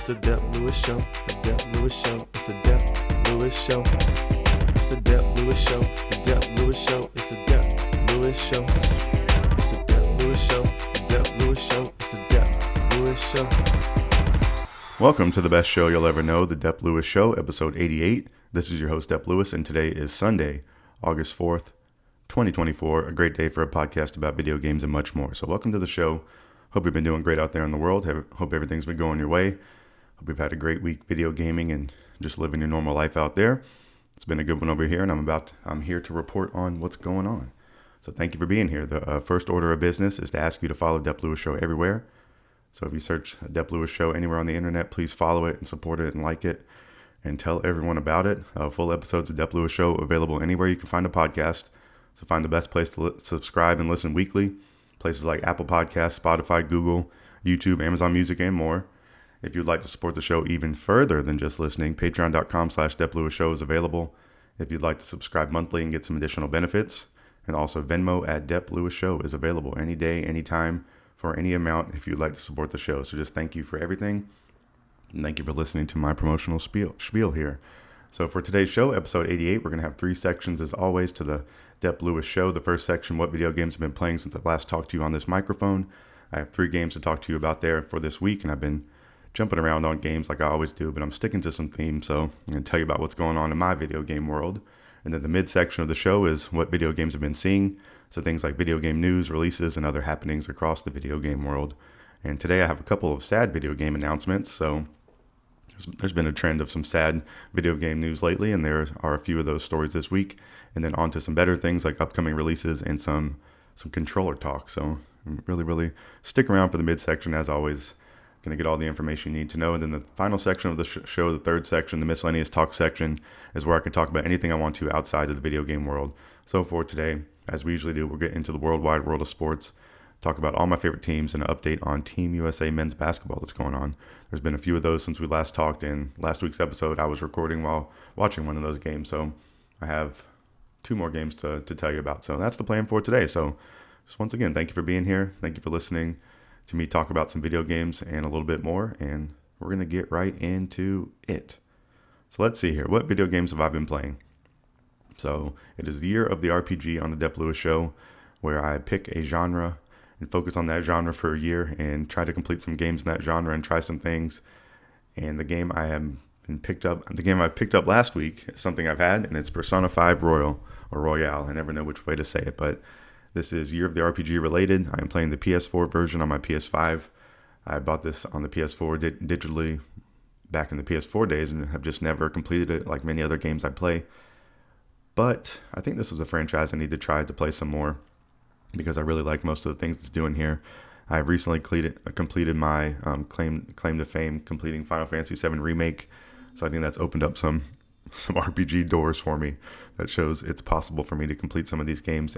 It's the Dep Lewis Show. The Dep Lewis Show. It's the Dep Lewis Show. It's the Dep Lewis Show. The Dep Lewis Show. It's the Dep Lewis Show. It's the Dep Lewis Show. The Dep Lewis Show. It's the Dep Lewis Show. Welcome to the best show you'll ever know, the Dep Lewis Show, episode 88. This is your host, Dep Lewis, and today is Sunday, August 4th, 2024. A great day for a podcast about video games and much more. So welcome to the show. Hope you've been doing great out there in the world. Hope everything's been going your way. Hope you've had a great week video gaming and just living your normal life out there. It's been a good one over here, and I'm here to report on what's going on. So thank you for being here. The first order of business is to ask you to follow Dep Lewis Show everywhere. So if you search Dep Lewis Show anywhere on the internet, please follow it and support it and like it and tell everyone about it. Full episodes of Dep Lewis Show available anywhere you can find a podcast. So find the best place to subscribe and listen weekly. Places like Apple Podcasts, Spotify, Google, YouTube, Amazon Music, and more. If you'd like to support the show even further than just listening, patreon.com/DepLewisShow is available. If you'd like to subscribe monthly and get some additional benefits. And also Venmo at Dep Lewis Show is available any day, anytime, for any amount if you'd like to support the show. So just thank you for everything. And thank you for listening to my promotional spiel here. So for today's show, episode 88, we're going to have three sections as always to the Dep Lewis Show. The first section, what video games have been playing since I last talked to you on this microphone. I have 3 games to talk to you about there for this week, and I've been jumping around on games like I always do, but I'm sticking to some themes, so I'm going to tell you about what's going on in my video game world. And then the mid-section of the show is what video games have been seeing, so things like video game news, releases, and other happenings across the video game world. And today I have a couple of sad video game announcements, so there's been a trend of some sad video game news lately, and there are a few of those stories this week. And then on to some better things like upcoming releases and some controller talk. So really stick around for the midsection as always. Going to get all the information you need to know. And then the final section of the show, the third section, the Miscellaneous talk section, is where I can talk about anything I want to outside of the video game world. So for today, as we usually do, we'll get into the worldwide world of sports, talk about all my favorite teams, and an update on Team USA men's basketball that's going on. There's been a few of those since we last talked. In last week's episode, I was recording while watching one of those games. So I have 2 more games to tell you about. So that's the plan for today. So just once again, thank you for being here. Thank you for listening to me talk about some video games and a little bit more. And we're going to get right into it. So let's see here. What video games have I been playing? So it is the year of the RPG on the Dep Lewis Show, where I pick a genre and focus on that genre for a year and try to complete some games in that genre and try some things. And the game I picked up last week is something I've had, and it's Persona 5 Royale. I never know which way to say it, but this is Year of the RPG related. I am playing the PS4 version on my PS5. I bought this on the PS4 digitally back in the PS4 days and have just never completed it like many other games I play. But I think this is a franchise I need to try to play some more because I really like most of the things it's doing here. I recently completed my claim to fame completing Final Fantasy VII Remake. So I think that's opened up some RPG doors for me that shows it's possible for me to complete some of these games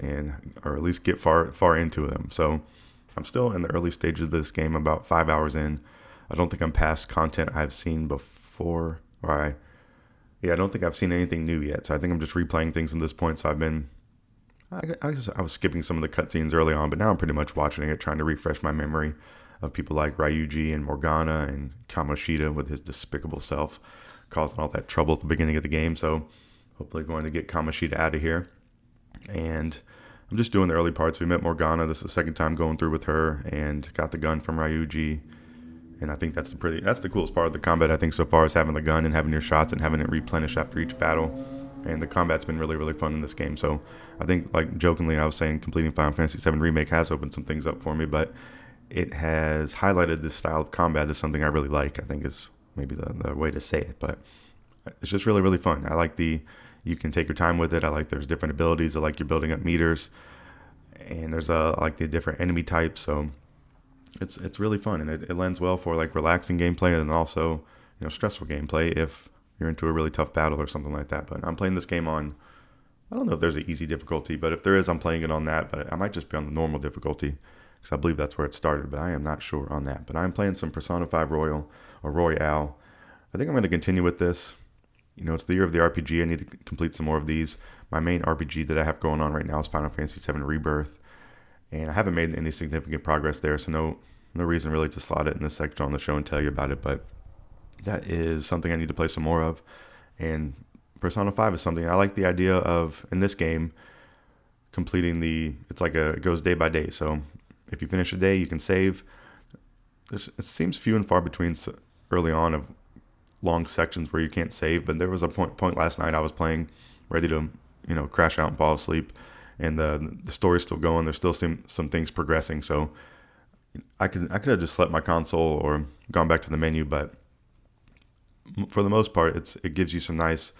or at least get far into them. So I'm still in the early stages of this game, about 5 hours in. I don't think I'm past content I've seen before, I don't think I've seen anything new yet. So I think I'm just replaying things at this point. So I was skipping some of the cutscenes early on, but now I'm pretty much watching it, trying to refresh my memory of people like Ryuji and Morgana and Kamoshida with his despicable self causing all that trouble at the beginning of the game. So hopefully going to get Kamoshida out of here. And I'm just doing the early parts. We met Morgana. This is the second time going through with her and got the gun from Ryuji. And I think that's the coolest part of the combat, I think, so far, is having the gun and having your shots and having it replenish after each battle. And the combat's been really fun in this game. So I think, like jokingly, I was saying completing Final Fantasy VII Remake has opened some things up for me, but it has highlighted this style of combat as something I really like, I think is maybe the way to say it. But it's just really fun. I like you can take your time with it. I like there's different abilities. I like you're building up meters. And there's I like the different enemy types. So it's really fun. And it lends well for like relaxing gameplay and also, stressful gameplay if you're into a really tough battle or something like that. But I'm playing this game on, I don't know if there's an easy difficulty, but if there is, I'm playing it on that. But I might just be on the normal difficulty because I believe that's where it started, but I am not sure on that. But I'm playing some Persona 5 Royale. I think I'm going to continue with this. It's the year of the RPG. I need to complete some more of these. My main RPG that I have going on right now is Final Fantasy VII Rebirth, and I haven't made any significant progress there, so no reason really to slot it in this section on the show and tell you about it. But that is something I need to play some more of. And Persona 5 is something I like the idea of in this game, completing it goes day by day. So if you finish a day, you can save. It seems few and far between early on of long sections where you can't save, but there was a point last night I was playing, ready to, crash out and fall asleep, and the story's still going. There's still some things progressing, so I could have just slept my console or gone back to the menu, but for the most part, it gives you some nice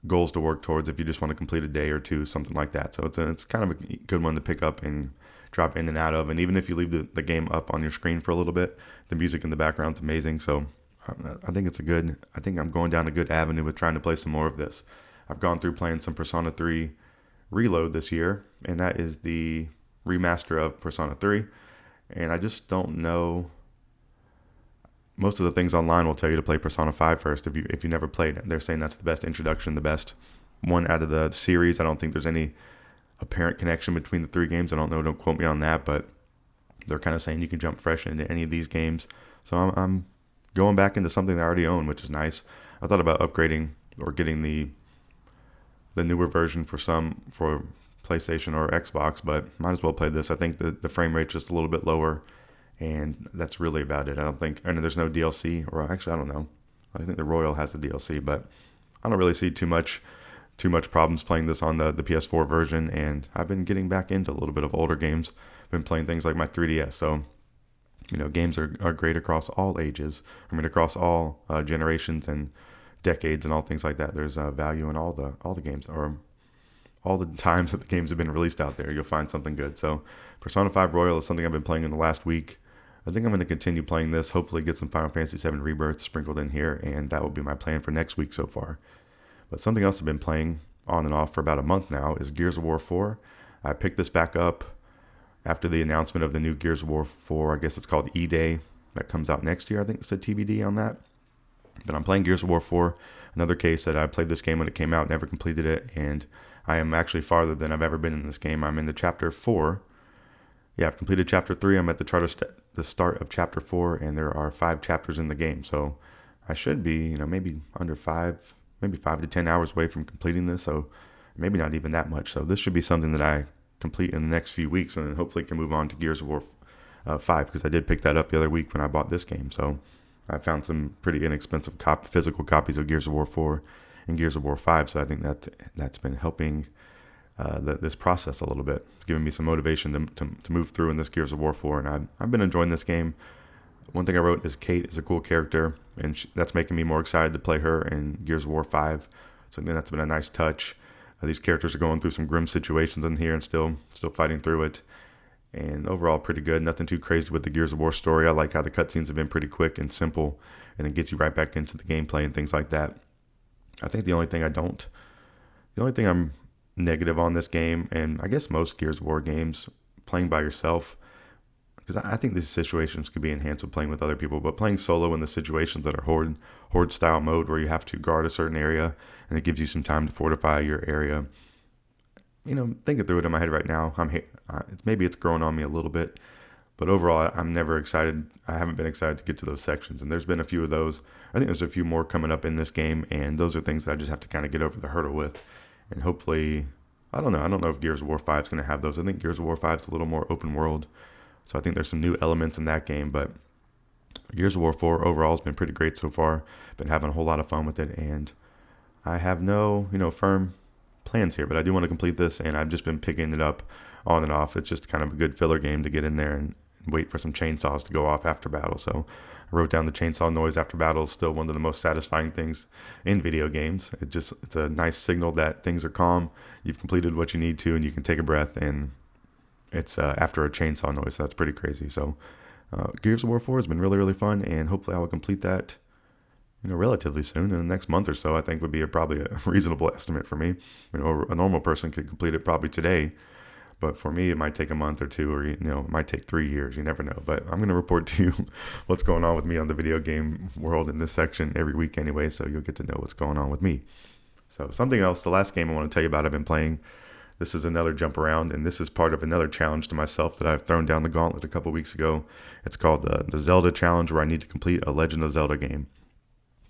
goals to work towards if you just want to complete a day or two, something like that. So it's kind of a good one to pick up and drop in and out of. And even if you leave the game up on your screen for a little bit, the music in the background's amazing. So I think I think I'm going down a good avenue with trying to play some more of this. I've gone through playing some Persona 3 Reload this year, and that is the remaster of Persona 3. And I just don't know. Most of the things online will tell you to play Persona 5 first if you never played it. They're saying that's the best introduction, the best one out of the series. I don't think there's any apparent connection between the three games. I don't know. Don't quote me on that, but they're kind of saying you can jump fresh into any of these games. So I'm going back into something I already own, which is nice. I thought about upgrading or getting the newer version for PlayStation or Xbox, but might as well play this. I think the frame rate's just a little bit lower, and that's really about it. There's no DLC, or actually I don't know. I think the Royal has the DLC, but I don't really see too much problems playing this on the PS4 version, and I've been getting back into a little bit of older games. I've been playing things like my 3DS, so games are great across all ages. Across all generations and decades and all things like that. There's value in all the games, or all the times that the games have been released out there. You'll find something good. So Persona 5 Royal is something I've been playing in the last week. I think I'm going to continue playing this, hopefully get some Final Fantasy VII Rebirth sprinkled in here, and that will be my plan for next week so far. But something else I've been playing on and off for about a month now is Gears of War 4. I picked this back up after the announcement of the new Gears of War 4. I guess it's called E-Day. That comes out next year. I think it said TBD on that. But I'm playing Gears of War 4. Another case that I played this game when it came out, never completed it, and I am actually farther than I've ever been in this game. I'm into Chapter 4. Yeah, I've completed Chapter 3. I'm at the start of Chapter 4, and there are 5 chapters in the game. So I should be, maybe under 5, maybe 5 to 10 hours away from completing this. So maybe not even that much. So this should be something that I complete in the next few weeks, and then hopefully can move on to Gears of War 5, because I did pick that up the other week when I bought this game. So I found some pretty inexpensive physical copies of Gears of War 4 and Gears of War 5, so I think that's been helping this process a little bit, giving me some motivation to move through in this Gears of War 4, and I've been enjoying this game. One thing I wrote is Kate is a cool character, and that's making me more excited to play her in Gears of War 5, so I think that's been a nice touch. These characters are going through some grim situations in here and still fighting through it. And overall, pretty good. Nothing too crazy with the Gears of War story. I like how the cutscenes have been pretty quick and simple, and it gets you right back into the gameplay and things like that. I think the only thing I'm negative on this game, and I guess most Gears of War games, playing by yourself, because I think these situations could be enhanced with playing with other people, but playing solo in the situations that are horde style mode, where you have to guard a certain area, and it gives you some time to fortify your area. Thinking through it in my head right now, maybe it's growing on me a little bit, but overall, I'm never excited. I haven't been excited to get to those sections, and there's been a few of those. I think there's a few more coming up in this game, and those are things that I just have to kind of get over the hurdle with, and hopefully, I don't know if Gears of War 5 is going to have those. I think Gears of War 5 is a little more open world, so I think there's some new elements in that game, but Gears of War 4 overall has been pretty great so far. Been having a whole lot of fun with it, and I have no, firm plans here, but I do want to complete this, and I've just been picking it up on and off. It's just kind of a good filler game to get in there and wait for some chainsaws to go off after battle. So I wrote down the chainsaw noise after battle is still one of the most satisfying things in video games. It's a nice signal that things are calm, you've completed what you need to, and you can take a breath, and it's after a chainsaw noise. That's pretty crazy. So Gears of War 4 has been really, really fun, and hopefully I will complete that relatively soon. In the next month or so, I think would be probably a reasonable estimate for me. A normal person could complete it probably today, but for me, it might take a month or two, or it might take 3 years. You never know. But I'm going to report to you what's going on with me on the video game world in this section every week anyway, so you'll get to know what's going on with me. So something else, the last game I want to tell you about I've been playing, this is another jump around, and this is part of another challenge to myself that I've thrown down the gauntlet a couple weeks ago. It's called the Zelda challenge, where I need to complete a Legend of Zelda game.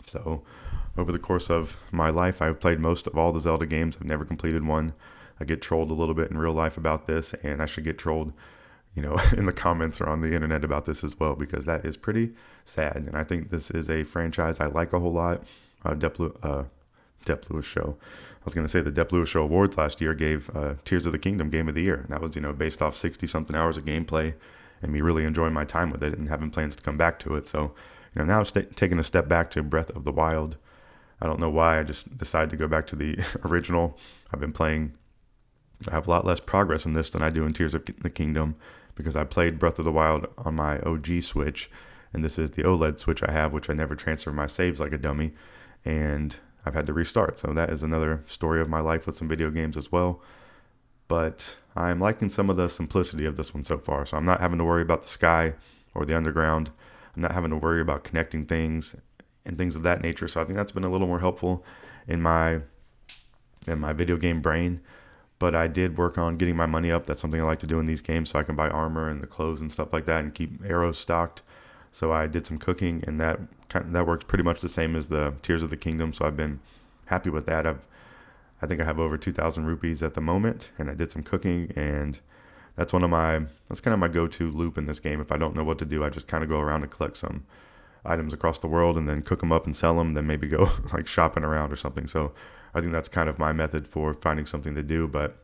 So over the course of my life, I've played most of all the Zelda games. I've never completed one. I get trolled a little bit in real life about this, and I should get trolled, in the comments or on the internet about this as well, because that is pretty sad. And I think this is a franchise I like a whole lot. Dep Lewis Show. I was going to say the Dep Lewis Show Awards last year gave Tears of the Kingdom Game of the Year. And that was, based off 60-something hours of gameplay and me really enjoying my time with it and having plans to come back to it. So, now taking a step back to Breath of the Wild. I don't know why. I just decided to go back to the original. I have a lot less progress in this than I do in Tears of the Kingdom, because I played Breath of the Wild on my OG Switch, and this is the OLED Switch I have, which I never transfer my saves like a dummy, and I've had to restart. So that is another story of my life with some video games as well. But I'm liking some of the simplicity of this one so far. So I'm not having to worry about the sky or the underground. I'm not having to worry about connecting things and things of that nature. So I think that's been a little more helpful in my video game brain. But I did work on getting my money up. That's something I like to do in these games, so I can buy armor and the clothes and stuff like that and keep arrows stocked. So I did some cooking, and that works pretty much the same as the Tears of the Kingdom. So I've been happy with that. I think I have over 2,000 rupees at the moment, and I did some cooking, and that's kind of my go-to loop in this game. If I don't know what to do, I just kind of go around and collect some items across the world and then cook them up and sell them, then maybe go like shopping around or something. So I think that's kind of my method for finding something to do, but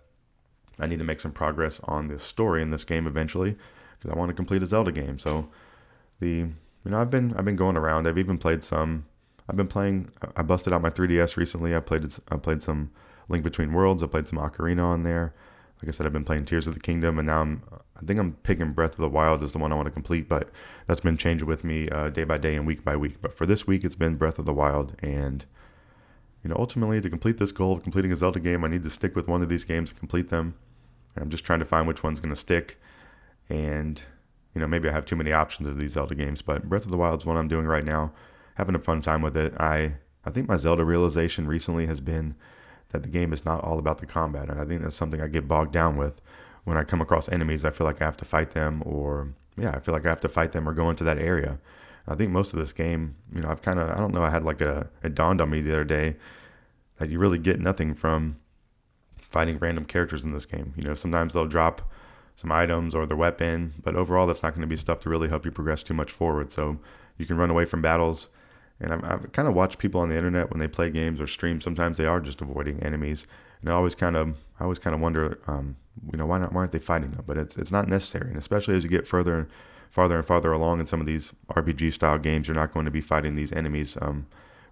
I need to make some progress on this story in this game eventually, because I want to complete a Zelda game. So I've been going around. I've even played some. I busted out my 3DS recently. I played some Link Between Worlds. I played some Ocarina on there. Like I said, I've been playing Tears of the Kingdom, and now I think I'm picking Breath of the Wild as the one I want to complete, but that's been changing with me day by day and week by week. But for this week, it's been Breath of the Wild, and ultimately, to complete this goal of completing a Zelda game, I need to stick with one of these games and complete them. And I'm just trying to find which one's going to stick, and maybe I have too many options of these Zelda games, but Breath of the Wild is what I'm doing right now, having a fun time with it. I think my Zelda realization recently has been that the game is not all about the combat, and I think that's something I get bogged down with. When I come across enemies, I feel like I have to fight them, or go into that area. I think most of this game, I don't know, I had it dawned on me the other day that you really get nothing from fighting random characters in this game. Sometimes they'll drop some items or their weapon, but overall that's not going to be stuff to really help you progress too much forward. So you can run away from battles. And I've kind of watched people on the internet when they play games or stream. Sometimes they are just avoiding enemies, and I always kind of wonder, why aren't they fighting them? But it's not necessary, and especially as you get farther and farther along in some of these RPG style games, you're not going to be fighting these enemies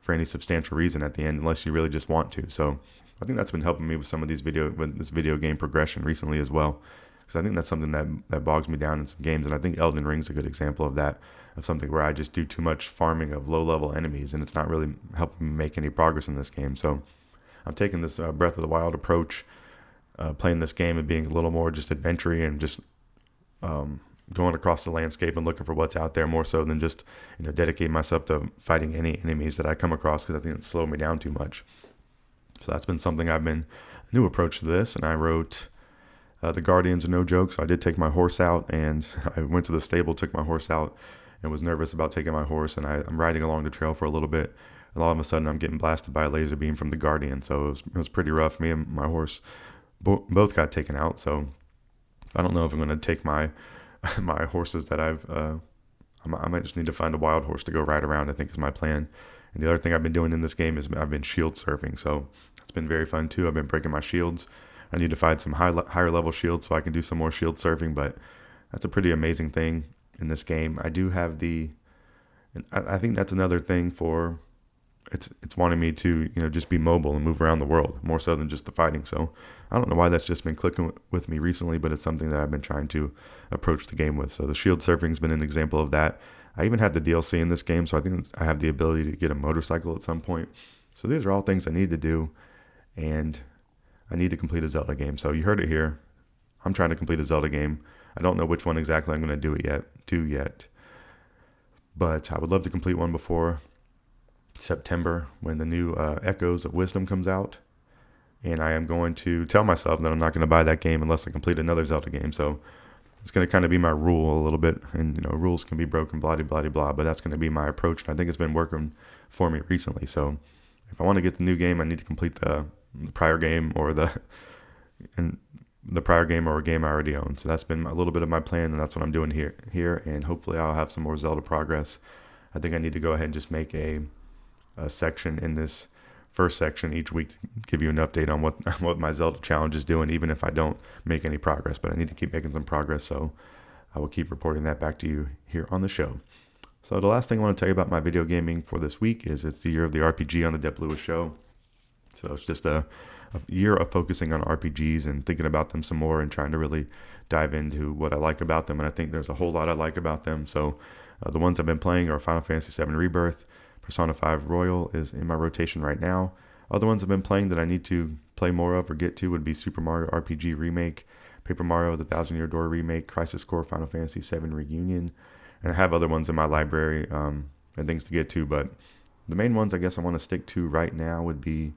for any substantial reason at the end, unless you really just want to. So I think that's been helping me with some of this video game progression recently as well, because I think that's something that bogs me down in some games, and I think Elden Ring's a good example of that. Of something where I just do too much farming of low-level enemies, and it's not really helping me make any progress in this game. So I'm taking this Breath of the Wild approach, playing this game and being a little more just adventure-y and just going across the landscape and looking for what's out there, more so than just dedicating myself to fighting any enemies that I come across, because I think it's slowed me down too much. So that's been something a new approach to this, and I wrote the Guardians are no joke, so I did take my horse out, and I went to the stable, took my horse out, and was nervous about taking my horse, and I'm riding along the trail for a little bit, and all of a sudden I'm getting blasted by a laser beam from the Guardian. So it was pretty rough. Me and my horse both got taken out. So I don't know if I'm going to take my horses that I might just need to find a wild horse to go ride around, I think is my plan. And the other thing I've been doing in this game is I've been shield surfing, so it's been very fun too. I've been breaking my shields. I need to find some higher level shields so I can do some more shield surfing, but that's a pretty amazing thing in this game. I do have I think that's another thing for it's wanting me to just be mobile and move around the world more so than just the fighting. So I don't know why that's just been clicking with me recently, but it's something that I've been trying to approach the game with. So the shield surfing's been an example of that. I even have the DLC in this game, so I think I have the ability to get a motorcycle at some point. So these are all things I need to do, and I need to complete a Zelda game. So you heard it here. I'm trying to complete a Zelda game. I don't know which one exactly I'm going to do yet. But I would love to complete one before September, when the new Echoes of Wisdom comes out. And I am going to tell myself that I'm not going to buy that game unless I complete another Zelda game. So it's going to kind of be my rule a little bit. And, rules can be broken, blah, blah, blah, blah, but that's going to be my approach. And I think it's been working for me recently. So if I want to get the new game, I need to complete the prior game or the prior game or a game I already own. So that's been a little bit of my plan, and that's what I'm doing here. And hopefully I'll have some more Zelda progress. I think I need to go ahead and just make a section in this first section each week to give you an update on what my Zelda challenge is doing, even if I don't make any progress. But I need to keep making some progress, so I will keep reporting that back to you here on the show. So the last thing I want to tell you about my video gaming for this week is it's the year of the RPG on the Dep Lewis Show. So it's just a year of focusing on RPGs and thinking about them some more and trying to really dive into what I like about them. And I think there's a whole lot I like about them. So the ones I've been playing are Final Fantasy VII Rebirth. Persona 5 Royal is in my rotation right now. Other ones I've been playing that I need to play more of or get to would be Super Mario RPG Remake, Paper Mario The Thousand Year Door Remake, Crisis Core Final Fantasy VII Reunion. And I have other ones in my library and things to get to. But the main ones I guess I want to stick to right now would be,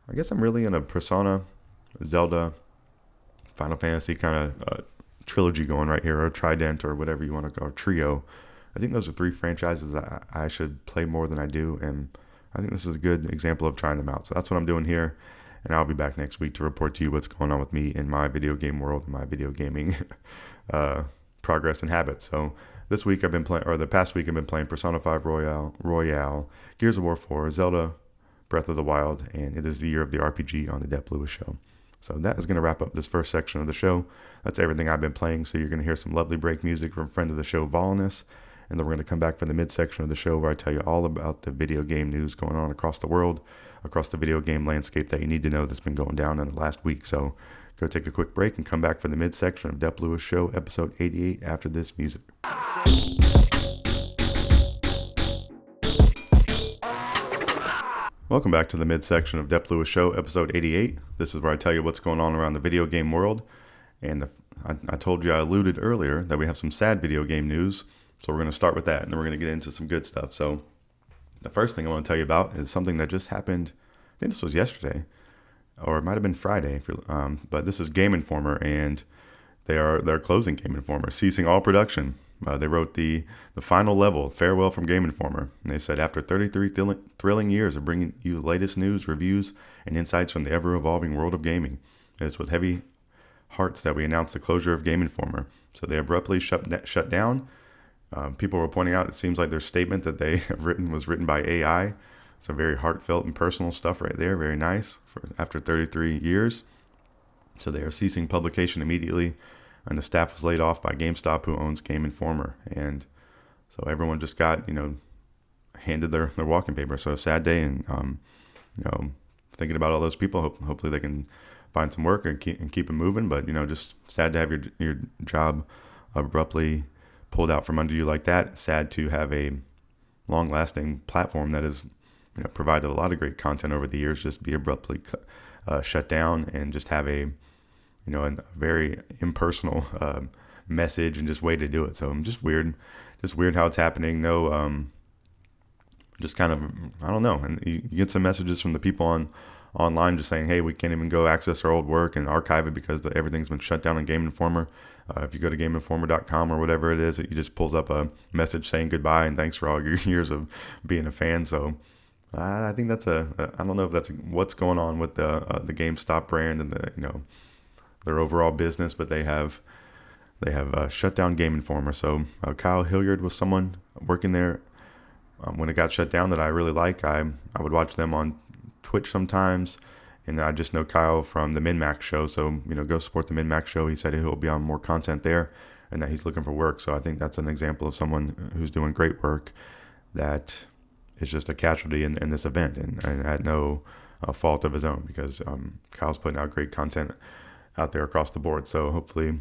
I guess I'm really in a Persona, Zelda, Final Fantasy kind of trilogy going right here, or trident, or whatever you want to call, trio. I think those are three franchises that I should play more than I do, and I think this is a good example of trying them out. So that's what I'm doing here, and I'll be back next week to report to you what's going on with me in my video game world, my video gaming progress and habits. So this week I've been playing, or the past week I've been playing Persona 5 Royale, Gears of War 4, Zelda, Breath of the Wild, and it is the year of the RPG on the Dep Lewis Show. So that is going to wrap up this first section of the show. That's everything I've been playing. So you're going to hear some lovely break music from friend of the show, Volnus. And then we're going to come back for the mid-section of the show where I tell you all about the video game news going on across the world, across the video game landscape that you need to know that's been going down in the last week. So go take a quick break and come back for the mid-section of Dep Lewis Show, episode 88, after this music. Welcome back to the mid-section of Dep Lewis Show, episode 88. This is where I tell you what's going on around the video game world. And I told you, I alluded earlier that we have some sad video game news. So we're going to start with that, and then we're going to get into some good stuff. So the first thing I want to tell you about is something that just happened. I think this was yesterday, or it might have been Friday. But this is Game Informer, and they're closing Game Informer, ceasing all production. They wrote the final level, farewell from Game Informer. And they said, after 33 thrilling years of bringing you the latest news, reviews, and insights from the ever-evolving world of gaming, it is with heavy hearts that we announce the closure of Game Informer. So they abruptly shut down. People were pointing out it seems like their statement that they have written was written by AI. Some very heartfelt and personal stuff right there. Very nice after 33 years. So they are ceasing publication immediately. And the staff was laid off by GameStop, who owns Game Informer. And so everyone just got, handed their walking paper. So a sad day, and, thinking about all those people. Hopefully they can find some work and keep it moving. But, just sad to have your job abruptly pulled out from under you like that. Sad to have a long-lasting platform that has, provided a lot of great content over the years just be abruptly shut down, and just have a very impersonal message and just way to do it. So just weird how it's happening. No, just kind of, I don't know. And you get some messages from the people online just saying, hey, we can't even go access our old work and archive it because everything's been shut down on Game Informer. If you go to GameInformer.com or whatever it is, it just pulls up a message saying goodbye and thanks for all your years of being a fan. So I think that's I don't know if that's what's going on with the GameStop brand and their overall business, but they have shut down Game Informer. So Kyle Hilliard was someone working there when it got shut down that I really like. I would watch them on Twitch sometimes, and I just know Kyle from the MinMax show. So go support the MinMax show. He said he'll be on more content there, and that he's looking for work. So I think that's an example of someone who's doing great work that is just a casualty in this event, and at no fault of his own, because Kyle's putting out great content out there across the board. So hopefully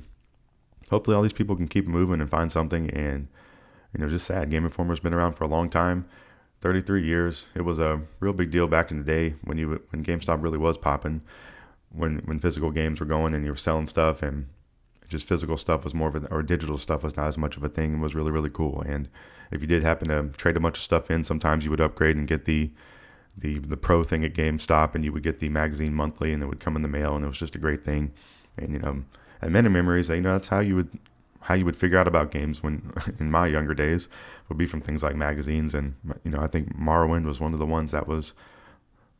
all these people can keep moving and find something. And just sad. Game Informer's been around for a long time, 33 years. It was a real big deal back in the day when GameStop really was popping, when physical games were going and you were selling stuff, and just physical stuff was more of or digital stuff was not as much of a thing. It was really, really cool. And if you did happen to trade a bunch of stuff in, sometimes you would upgrade and get the pro thing at GameStop, and you would get the magazine monthly, and it would come in the mail, and it was just a great thing. And and many memories that, that's how you would figure out about games when in my younger days would be from things like magazines. And I think Morrowind was one of the ones that was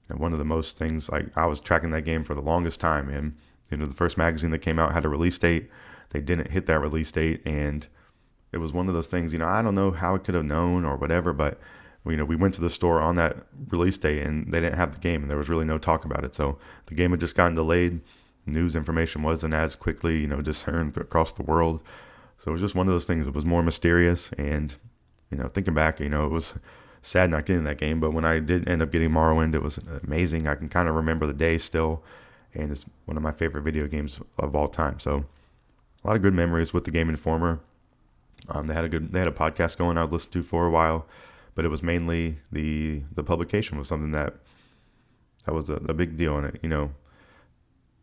one of the most things. Like, I was tracking that game for the longest time, and the first magazine that came out had a release date. They didn't hit that release date, and it was one of those things. I don't know how it could have known or whatever, but we went to the store on that release date and they didn't have the game, and there was really no talk about it. So the game had just gotten delayed. News information wasn't as quickly discerned across the world. So it was just one of those things. It was more mysterious, and thinking back, it was sad not getting that game, but when I did end up getting Morrowind, it was amazing. I can kind of remember the day still, and it's one of my favorite video games of all time. So a lot of good memories with the Game Informer. They had a podcast going I would listen to for a while, but it was mainly the publication was something that was a big deal, and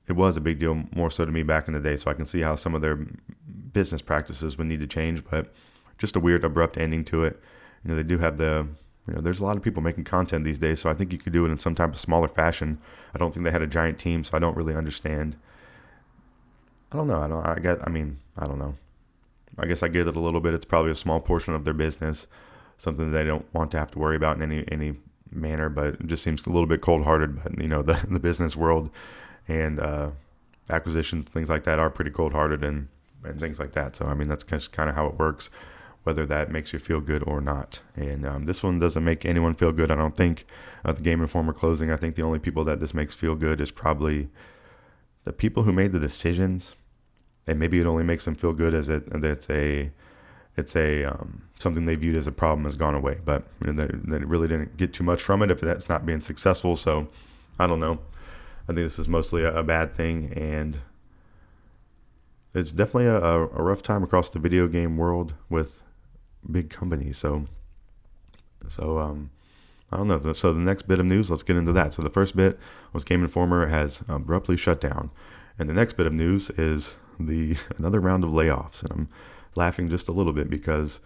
it was a big deal more so to me back in the day. So I can see how some of their business practices would need to change, but just a weird abrupt ending to it. They do have there's a lot of people making content these days, so I think you could do it in some type of smaller fashion. I don't think they had a giant team, so I don't really understand. I don't know. I don't know. I guess I get it a little bit. It's probably a small portion of their business, something that they don't want to have to worry about in any manner, but it just seems a little bit cold-hearted. But the business world and acquisitions, things like that, are pretty cold-hearted and things like that. So that's kind of how it works, whether that makes you feel good or not. And this one doesn't make anyone feel good, I don't think. The Game Informer closing, I think the only people that this makes feel good is probably the people who made the decisions. And maybe it only makes them feel good as something they viewed as a problem has gone away. But they really didn't get too much from it if that's not being successful. So I don't know. I think this is mostly a bad thing, and it's definitely a rough time across the video game world with big companies. So I don't know. So the next bit of news, let's get into that. So the first bit was Game Informer has abruptly shut down, and the next bit of news is another round of layoffs. And I'm laughing just a little bit because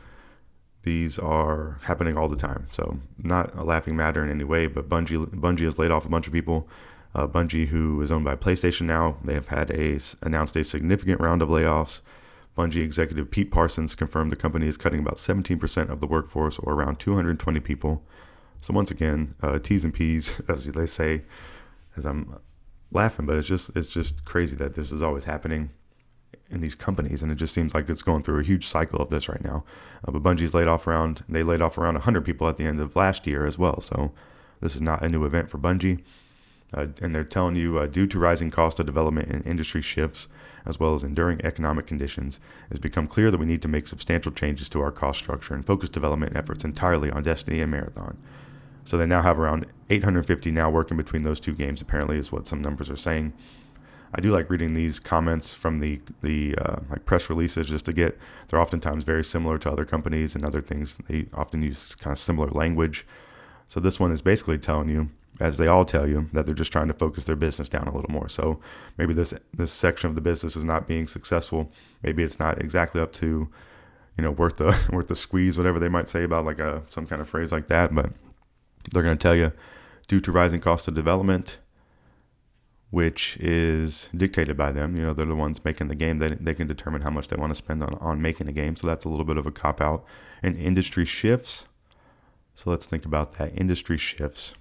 these are happening all the time. So not a laughing matter in any way, but Bungie has laid off a bunch of people. Bungie, who is owned by PlayStation now, they have announced a significant round of layoffs. Bungie executive Pete Parsons confirmed the company is cutting about 17% of the workforce, or around 220 people. So once again, T's and P's, as they say, as I'm laughing, but it's just crazy that this is always happening in these companies, and it just seems like it's going through a huge cycle of this right now. But Bungie's laid off around 100 people at the end of last year as well. So this is not a new event for Bungie. And they're telling you, due to rising cost of development and industry shifts, as well as enduring economic conditions, it's become clear that we need to make substantial changes to our cost structure and focus development efforts entirely on Destiny and Marathon. So they now have around 850 now working between those two games, apparently, is what some numbers are saying. I do like reading these comments from the like press releases, just to get, they're oftentimes very similar to other companies and other things. They often use kind of similar language. So this one is basically telling you, as they all tell you, that they're just trying to focus their business down a little more. So maybe this section of the business is not being successful. Maybe it's not exactly up to, worth the squeeze, whatever they might say about like some kind of phrase like that. But they're going to tell you, due to rising cost of development, which is dictated by them. They're the ones making the game. They can determine how much they want to spend on making a game. So that's a little bit of a cop-out. And industry shifts. So let's think about that. Industry shifts.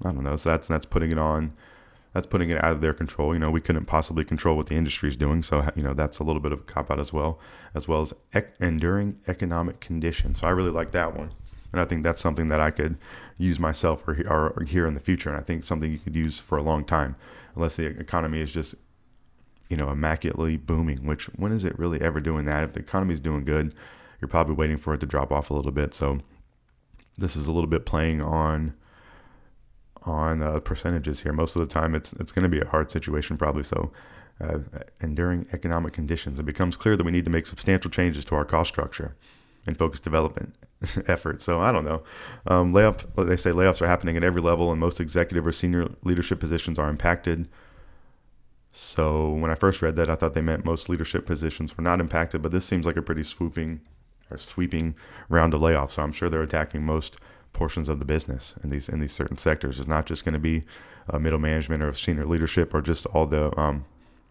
I don't know. So that's putting it out of their control. We couldn't possibly control what the industry is doing. So, that's a little bit of a cop-out as well as enduring economic conditions. So I really like that one. And I think that's something that I could use myself or here in the future. And I think something you could use for a long time, unless the economy is just, immaculately booming, which when is it really ever doing that? If the economy is doing good, you're probably waiting for it to drop off a little bit. So this is a little bit playing on percentages here. Most of the time, it's going to be a hard situation probably. So enduring economic conditions, it becomes clear that we need to make substantial changes to our cost structure and focus development efforts. So I don't know. They say layoffs are happening at every level, and most executive or senior leadership positions are impacted. So when I first read that, I thought they meant most leadership positions were not impacted, but this seems like a pretty sweeping round of layoffs. So I'm sure they're attacking most portions of the business in these certain sectors. It's not just going to be middle management or senior leadership or just all the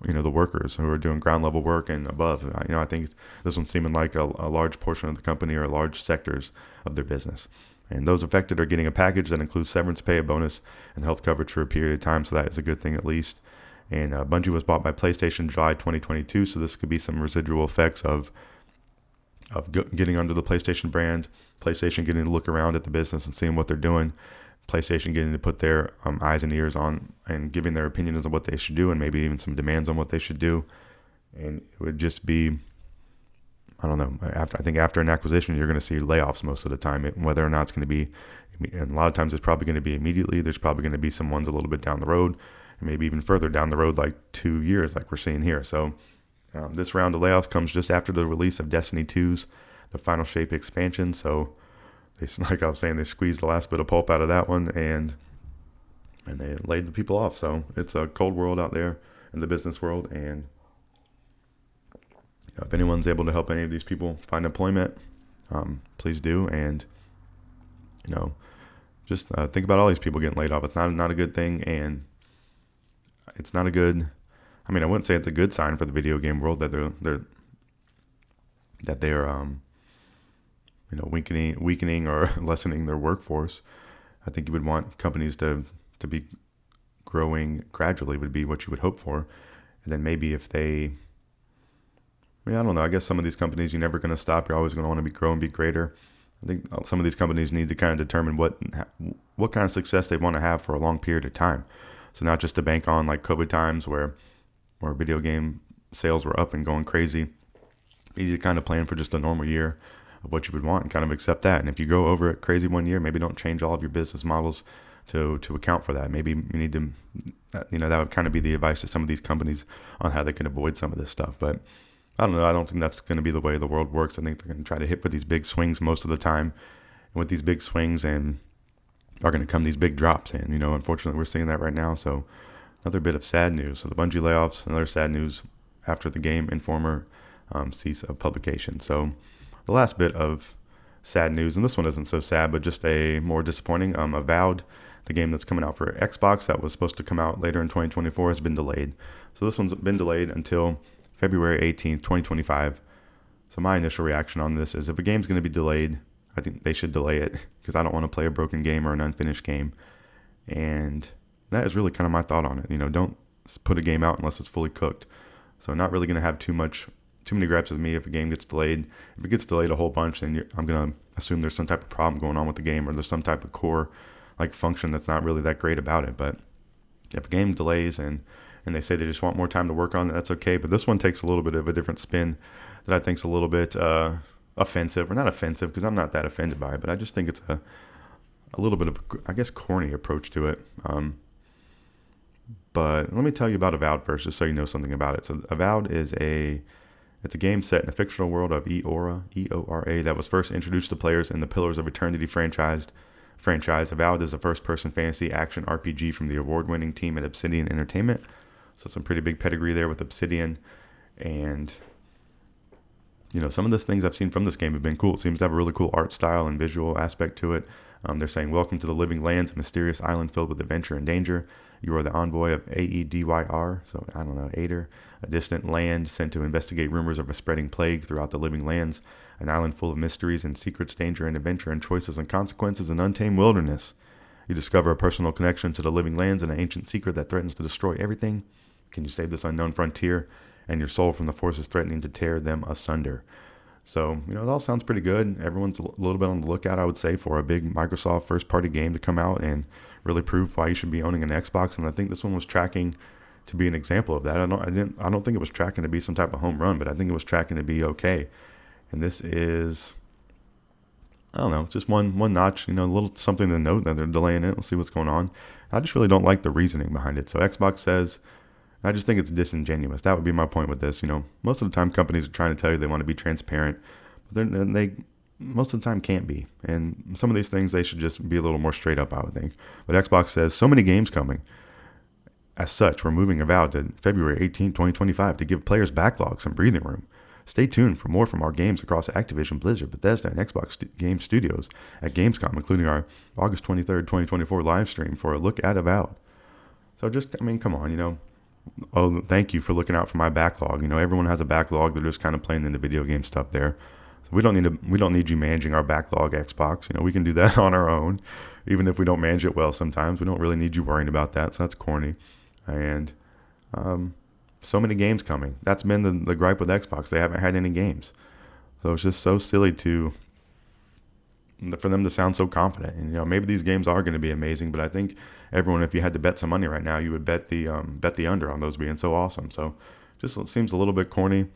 the workers who are doing ground level work and above. I think this one's seeming like a large portion of the company or large sectors of their business. And those affected are getting a package that includes severance pay, a bonus, and health coverage for a period of time. So that is a good thing at least. And Bungie was bought by PlayStation July 2022. So this could be some residual effects of getting under the PlayStation brand, PlayStation getting to look around at the business and seeing what they're doing, PlayStation getting to put their eyes and ears on and giving their opinions on what they should do and maybe even some demands on what they should do. And it would just be, I don't know, I think after an acquisition, you're going to see layoffs most of the time, whether or not it's going to be, and a lot of times it's probably going to be immediately. There's probably going to be some ones a little bit down the road, and maybe even further down the road, like 2 years, like we're seeing here. So this round of layoffs comes just after the release of Destiny 2's The Final Shape expansion. So they, like I was saying, they squeezed the last bit of pulp out of that one, and they laid the people off. So it's a cold world out there in the business world, and if anyone's able to help any of these people find employment, please do. And just think about all these people getting laid off. It's not a good thing, and it's not a good. I mean, I wouldn't say it's a good sign for the video game world that they're weakening or lessening their workforce. I think you would want companies to be growing gradually would be what you would hope for. And then maybe if they, I don't know, I guess some of these companies, you're never going to stop. You're always going to want to grow and be greater. I think some of these companies need to kind of determine what kind of success they want to have for a long period of time. So not just to bank on like COVID times where video game sales were up and going crazy. You need to kind of plan for just a normal year of what you would want and kind of accept that. And if you go over it crazy one year, maybe don't change all of your business models to account for that. Maybe you need to, that would kind of be the advice to some of these companies on how they can avoid some of this stuff. But I don't know. I don't think that's going to be the way the world works. I think they're going to try to hit with these big swings most of the time. And with these big swings and are going to come these big drops. And, unfortunately, we're seeing that right now. So another bit of sad news. So the Bungie layoffs, another sad news after the Game Informer cease of publication. So the last bit of sad news, and this one isn't so sad, but just a more disappointing, Avowed, the game that's coming out for Xbox that was supposed to come out later in 2024 has been delayed. So this one's been delayed until February 18th, 2025. So my initial reaction on this is if a game's going to be delayed, I think they should delay it because I don't want to play a broken game or an unfinished game. And that is really kind of my thought on it. Don't put a game out unless it's fully cooked. So not really going to have too many gripes with me if a game gets delayed. If it gets delayed a whole bunch, then I'm going to assume there's some type of problem going on with the game or there's some type of core like function that's not really that great about it. But if a game delays and they say they just want more time to work on it, that's okay. But this one takes a little bit of a different spin that I think is a little bit offensive, or not offensive because I'm not that offended by it, but I just think it's a little bit of, I guess, corny approach to it. But let me tell you about Avowed first, just so you know something about it. So Avowed is it's a game set in a fictional world of E-O-R-A, that was first introduced to players in the Pillars of Eternity franchise. Avowed is a first-person fantasy action RPG from the award-winning team at Obsidian Entertainment. So some pretty big pedigree there with Obsidian. And, some of the things I've seen from this game have been cool. It seems to have a really cool art style and visual aspect to it. They're saying, welcome to the living lands, a mysterious island filled with adventure and danger. You are the envoy of Aedyr, so I don't know, Ader, a distant land sent to investigate rumors of a spreading plague throughout the living lands, an island full of mysteries and secrets, danger and adventure, and choices and consequences, and untamed wilderness. You discover a personal connection to the living lands and an ancient secret that threatens to destroy everything. Can you save this unknown frontier and your soul from the forces threatening to tear them asunder? So, it all sounds pretty good. Everyone's a little bit on the lookout, I would say, for a big Microsoft first-party game to come out and really prove why you should be owning an Xbox. And I think this one was tracking to be an example of that. I don't think it was tracking to be some type of home run, but I think it was tracking to be okay. And this is, I don't know, just one notch, a little something to note that they're delaying it. We'll see what's going on. I just really don't like the reasoning behind it. So Xbox says, I just think it's disingenuous. That would be my point with this. Most of the time companies are trying to tell you they want to be transparent, but they most of the time can't be. And some of these things, they should just be a little more straight up, I would think. But Xbox says, so many games coming. As such, we're moving Avowed to February 18, 2025 to give players backlogs some breathing room. Stay tuned for more from our games across Activision, Blizzard, Bethesda, and Xbox Game Studios at Gamescom, including our August 23rd, 2024 live stream for a look at Avowed. So just, come on, oh, thank you for looking out for my backlog. Everyone has a backlog. They're just kind of playing into video game stuff there. So we don't need you managing our backlog, Xbox. We can do that on our own, even if we don't manage it well. Sometimes we don't really need you worrying about that. So that's corny. And so many games coming. That's been the gripe with Xbox. They haven't had any games. So it's just so silly for them to sound so confident. And maybe these games are going to be amazing, but I think everyone, if you had to bet some money right now, you would bet the under on those being so awesome. So just seems a little bit corny.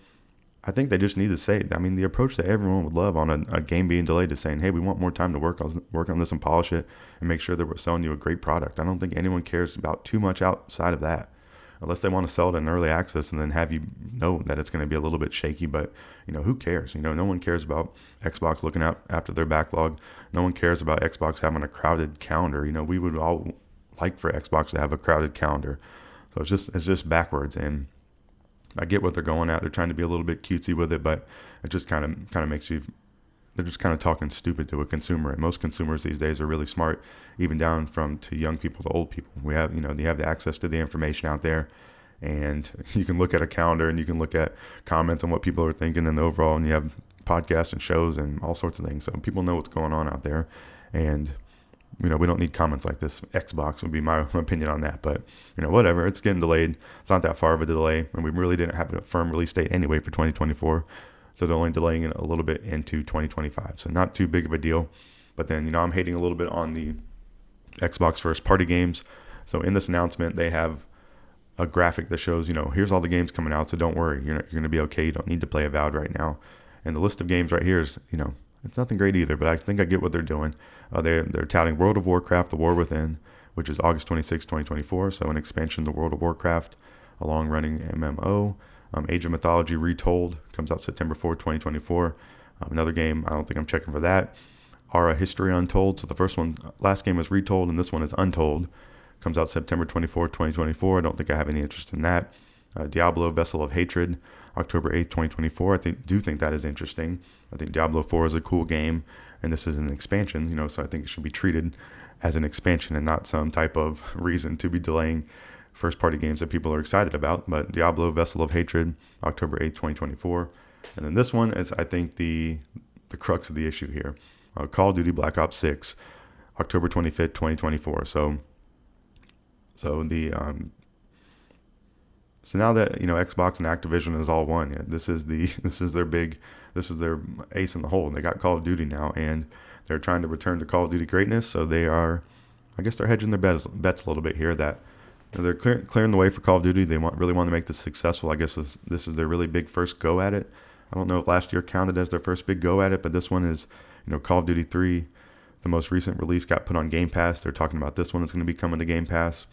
I think they just need to say, the approach that everyone would love on a game being delayed is saying, hey, we want more time to work on this and polish it and make sure that we're selling you a great product. I don't think anyone cares about too much outside of that, unless they want to sell it in early access and then have you know that it's going to be a little bit shaky. But, who cares? No one cares about Xbox looking out after their backlog. No one cares about Xbox having a crowded calendar. We would all like for Xbox to have a crowded calendar. So it's just backwards. And I get what they're going at. They're trying to be a little bit cutesy with it, but it just kind of makes you, they're just kind of talking stupid to a consumer. And most consumers these days are really smart, even down to young people to old people. We have, they have the access to the information out there, and you can look at a calendar and you can look at comments on what people are thinking and the overall, and you have podcasts and shows and all sorts of things. So people know what's going on out there, and we don't need comments like this. Xbox would be my opinion on that, but whatever. It's getting delayed. It's not that far of a delay, and we really didn't have a firm release date anyway for 2024. So they're only delaying it a little bit into 2025. So not too big of a deal. But then, I'm hating a little bit on the Xbox first party games. So in this announcement, they have a graphic that shows, here's all the games coming out. So don't worry, you're going to be okay. You don't need to play Avowed right now. And the list of games right here is, it's nothing great either, but I think I get what they're doing. They're touting World of Warcraft, The War Within, which is August 26, 2024. So an expansion to World of Warcraft, a long-running MMO. Age of Mythology Retold comes out September 4, 2024. Another game, I don't think I'm checking for that. Aura History Untold. So the last game was Retold, and this one is Untold. Comes out September 24, 2024. I don't think I have any interest in that. Diablo Vessel of Hatred, October 8th, 2024. I do think that is interesting. I think Diablo 4 is a cool game, and this is an expansion, so I think it should be treated as an expansion and not some type of reason to be delaying first-party games that people are excited about. But Diablo Vessel of Hatred, October 8th, 2024. And then this one is, I think, the crux of the issue here. Call of Duty Black Ops 6, October 25th, 2024. So now that Xbox and Activision is all one, this is their ace in the hole. They got Call of Duty now, and they're trying to return to Call of Duty greatness. So they're hedging their bets a little bit here. That they're clearing the way for Call of Duty. They really want to make this successful. I guess this is their really big first go at it. I don't know if last year counted as their first big go at it, but this one is, Call of Duty 3, the most recent release, got put on Game Pass. They're talking about this one is going to be coming to Game Pass.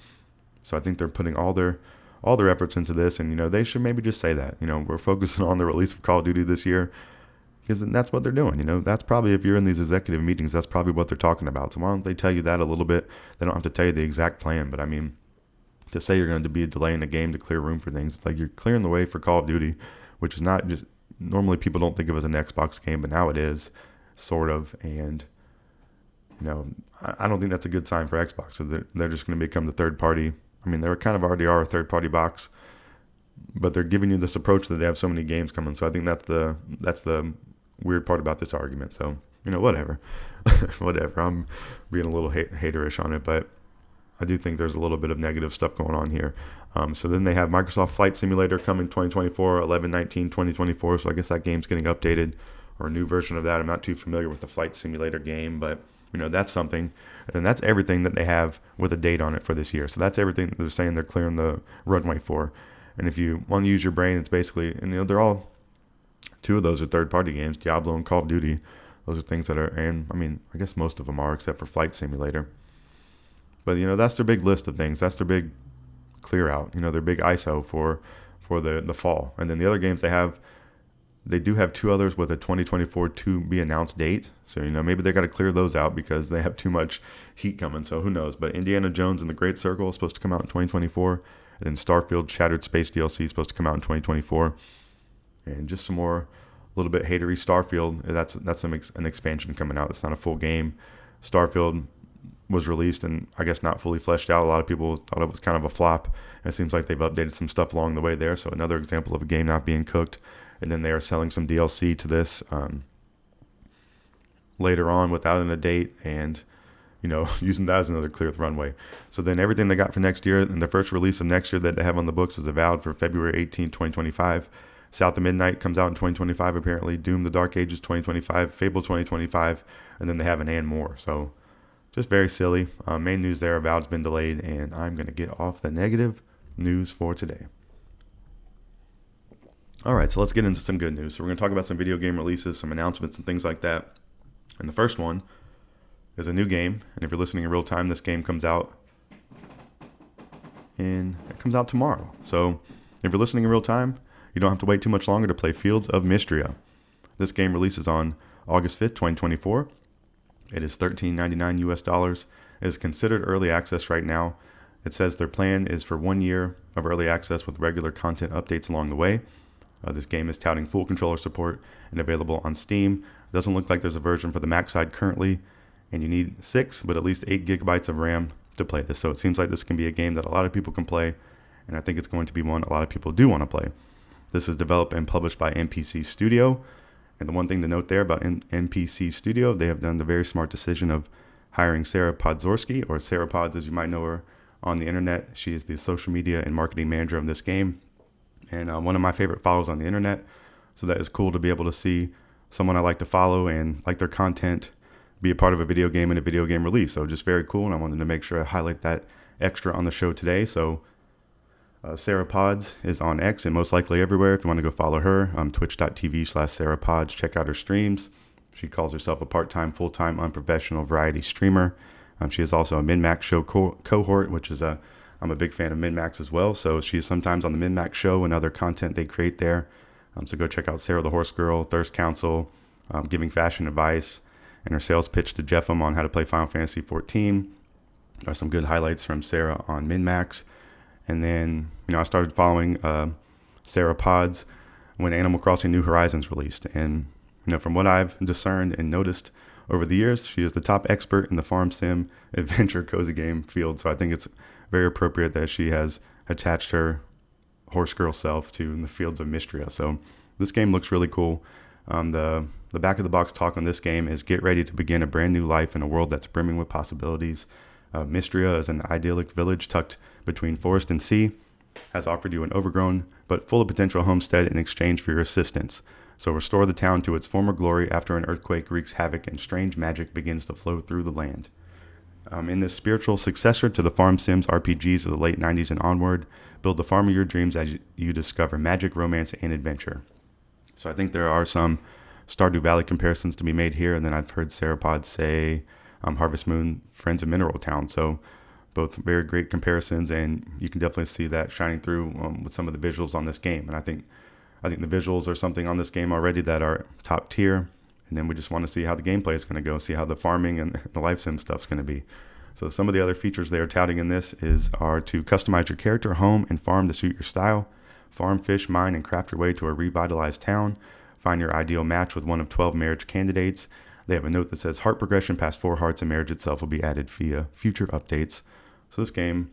So I think they're putting all their efforts into this, and they should maybe just say that we're focusing on the release of Call of Duty this year, because that's what they're doing. That's probably, if you're in these executive meetings, that's probably what they're talking about. So why don't they tell you that a little bit? They don't have to tell you the exact plan, but I mean, to say you're going to be delaying a game to clear room for things, it's like you're clearing the way for Call of Duty, which is not just, normally people don't think of it as an Xbox game, but now it is, sort of. And I don't think that's a good sign for Xbox. So they're just going to become the third party. I mean, they kind of already are a third party box, but they're giving you this approach that they have so many games coming. So I think that's the weird part about this argument. So whatever. Whatever. I'm being a little haterish on it, but I do think there's a little bit of negative stuff going on here. So then they have Microsoft Flight Simulator coming 2024, 11/19/2024. So I guess that game's getting updated, or a new version of that. I'm not too familiar with the Flight Simulator game, but that's something. And then that's everything that they have with a date on it for this year. So that's everything that they're saying they're clearing the runway for. And if you want to use your brain, it's basically, and they're all, two of those are third-party games, Diablo and Call of Duty. Those are things that are, and I mean, I guess most of them are, except for Flight Simulator. But that's their big list of things. That's their big clear out. Their big ISO for the fall. And then the other games they do have two others with a 2024 to be announced date. So, maybe they got to clear those out because they have too much heat coming. So who knows? But Indiana Jones and the Great Circle is supposed to come out in 2024. And then Starfield Shattered Space DLC is supposed to come out in 2024. And just some more, a little bit hatery Starfield. That's an expansion coming out. It's not a full game. Starfield, was released and I guess not fully fleshed out. A lot of people thought it was kind of a flop. And it seems like they've updated some stuff along the way there. So another example of a game not being cooked. And then they are selling some DLC to this later on without a date, and using that as another clear runway. So then everything they got for next year, and the first release of next year that they have on the books is Avowed for February 18, 2025. South of Midnight comes out in 2025 apparently. Doom: The Dark Ages 2025. Fable 2025. And then they have an and more. So just very silly. Main news there, Avowed's been delayed, and I'm going to get off the negative news for today. All right, so let's get into some good news. So we're going to talk about some video game releases, some announcements, and things like that. And the first one is a new game. And if you're listening in real time, this game comes out tomorrow. So if you're listening in real time, you don't have to wait too much longer to play Fields of Mistria. This game releases on August 5th, 2024. It is $13.99 US. It is considered early access right now. It says their plan is for 1 year of early access with regular content updates along the way. This game is touting full controller support and available on Steam. Doesn't look like there's a version for the Mac side currently, and you need 6 but at least 8 gigabytes of RAM to play this. So it seems like this can be a game that a lot of people can play, and I think it's going to be one a lot of people do want to play. This is developed and published by NPC Studio, and the one thing to note there about NPC Studio, they have done the very smart decision of hiring Sarahpodz, or Sarahpodz as you might know her on the internet. She is the social media and marketing manager of this game, and one of my favorite follows on the internet. So that is cool to be able to see someone I like to follow and like their content be a part of a video game and a video game release. So just very cool, and I wanted to make sure I highlight that extra on the show today. So Sarahpodz is on X and most likely everywhere. If you want to go follow her, twitch.tv/Sarahpodz. Check out her streams. She calls herself a part-time, full-time, unprofessional variety streamer. She is also a Min-Max show cohort, which is I'm a big fan of Min-Max as well. So she's sometimes on the Min-Max show and other content they create there. So go check out Sarah the Horse Girl, Thirst Council, giving fashion advice, and her sales pitch to Jeffem on how to play Final Fantasy XIV. There's some good highlights from Sarah on Min-Max. And then, I started following Sarahpodz when Animal Crossing New Horizons released. And, from what I've discerned and noticed over the years, she is the top expert in the farm sim adventure cozy game field. So I think it's very appropriate that she has attached her horse girl self to the Fields of Mistria. So this game looks really cool. The back of the box talk on this game is get ready to begin a brand new life in a world that's brimming with possibilities. Mistria is an idyllic village tucked between forest and sea, has offered you an overgrown but full of potential homestead in exchange for your assistance. So restore the town to its former glory after an earthquake wreaks havoc and strange magic begins to flow through the land. In this spiritual successor to the Farm Sims RPGs of the late 90s and onward, build the farm of your dreams as you discover magic, romance, and adventure. So I think there are some Stardew Valley comparisons to be made here, and then I've heard Sarahpodz say Harvest Moon, Friends of Mineral Town. So both very great comparisons, and you can definitely see that shining through with some of the visuals on this game. And I think the visuals are something on this game already that are top tier. And then we just want to see how the gameplay is going to go, see how the farming and the life sim stuff is going to be. So some of the other features they are touting in this are to customize your character, home, and farm to suit your style, farm, fish, mine, and craft your way to a revitalized town, find your ideal match with one of 12 marriage candidates. They have a note that says heart progression past 4 hearts and marriage itself will be added via future updates. So this game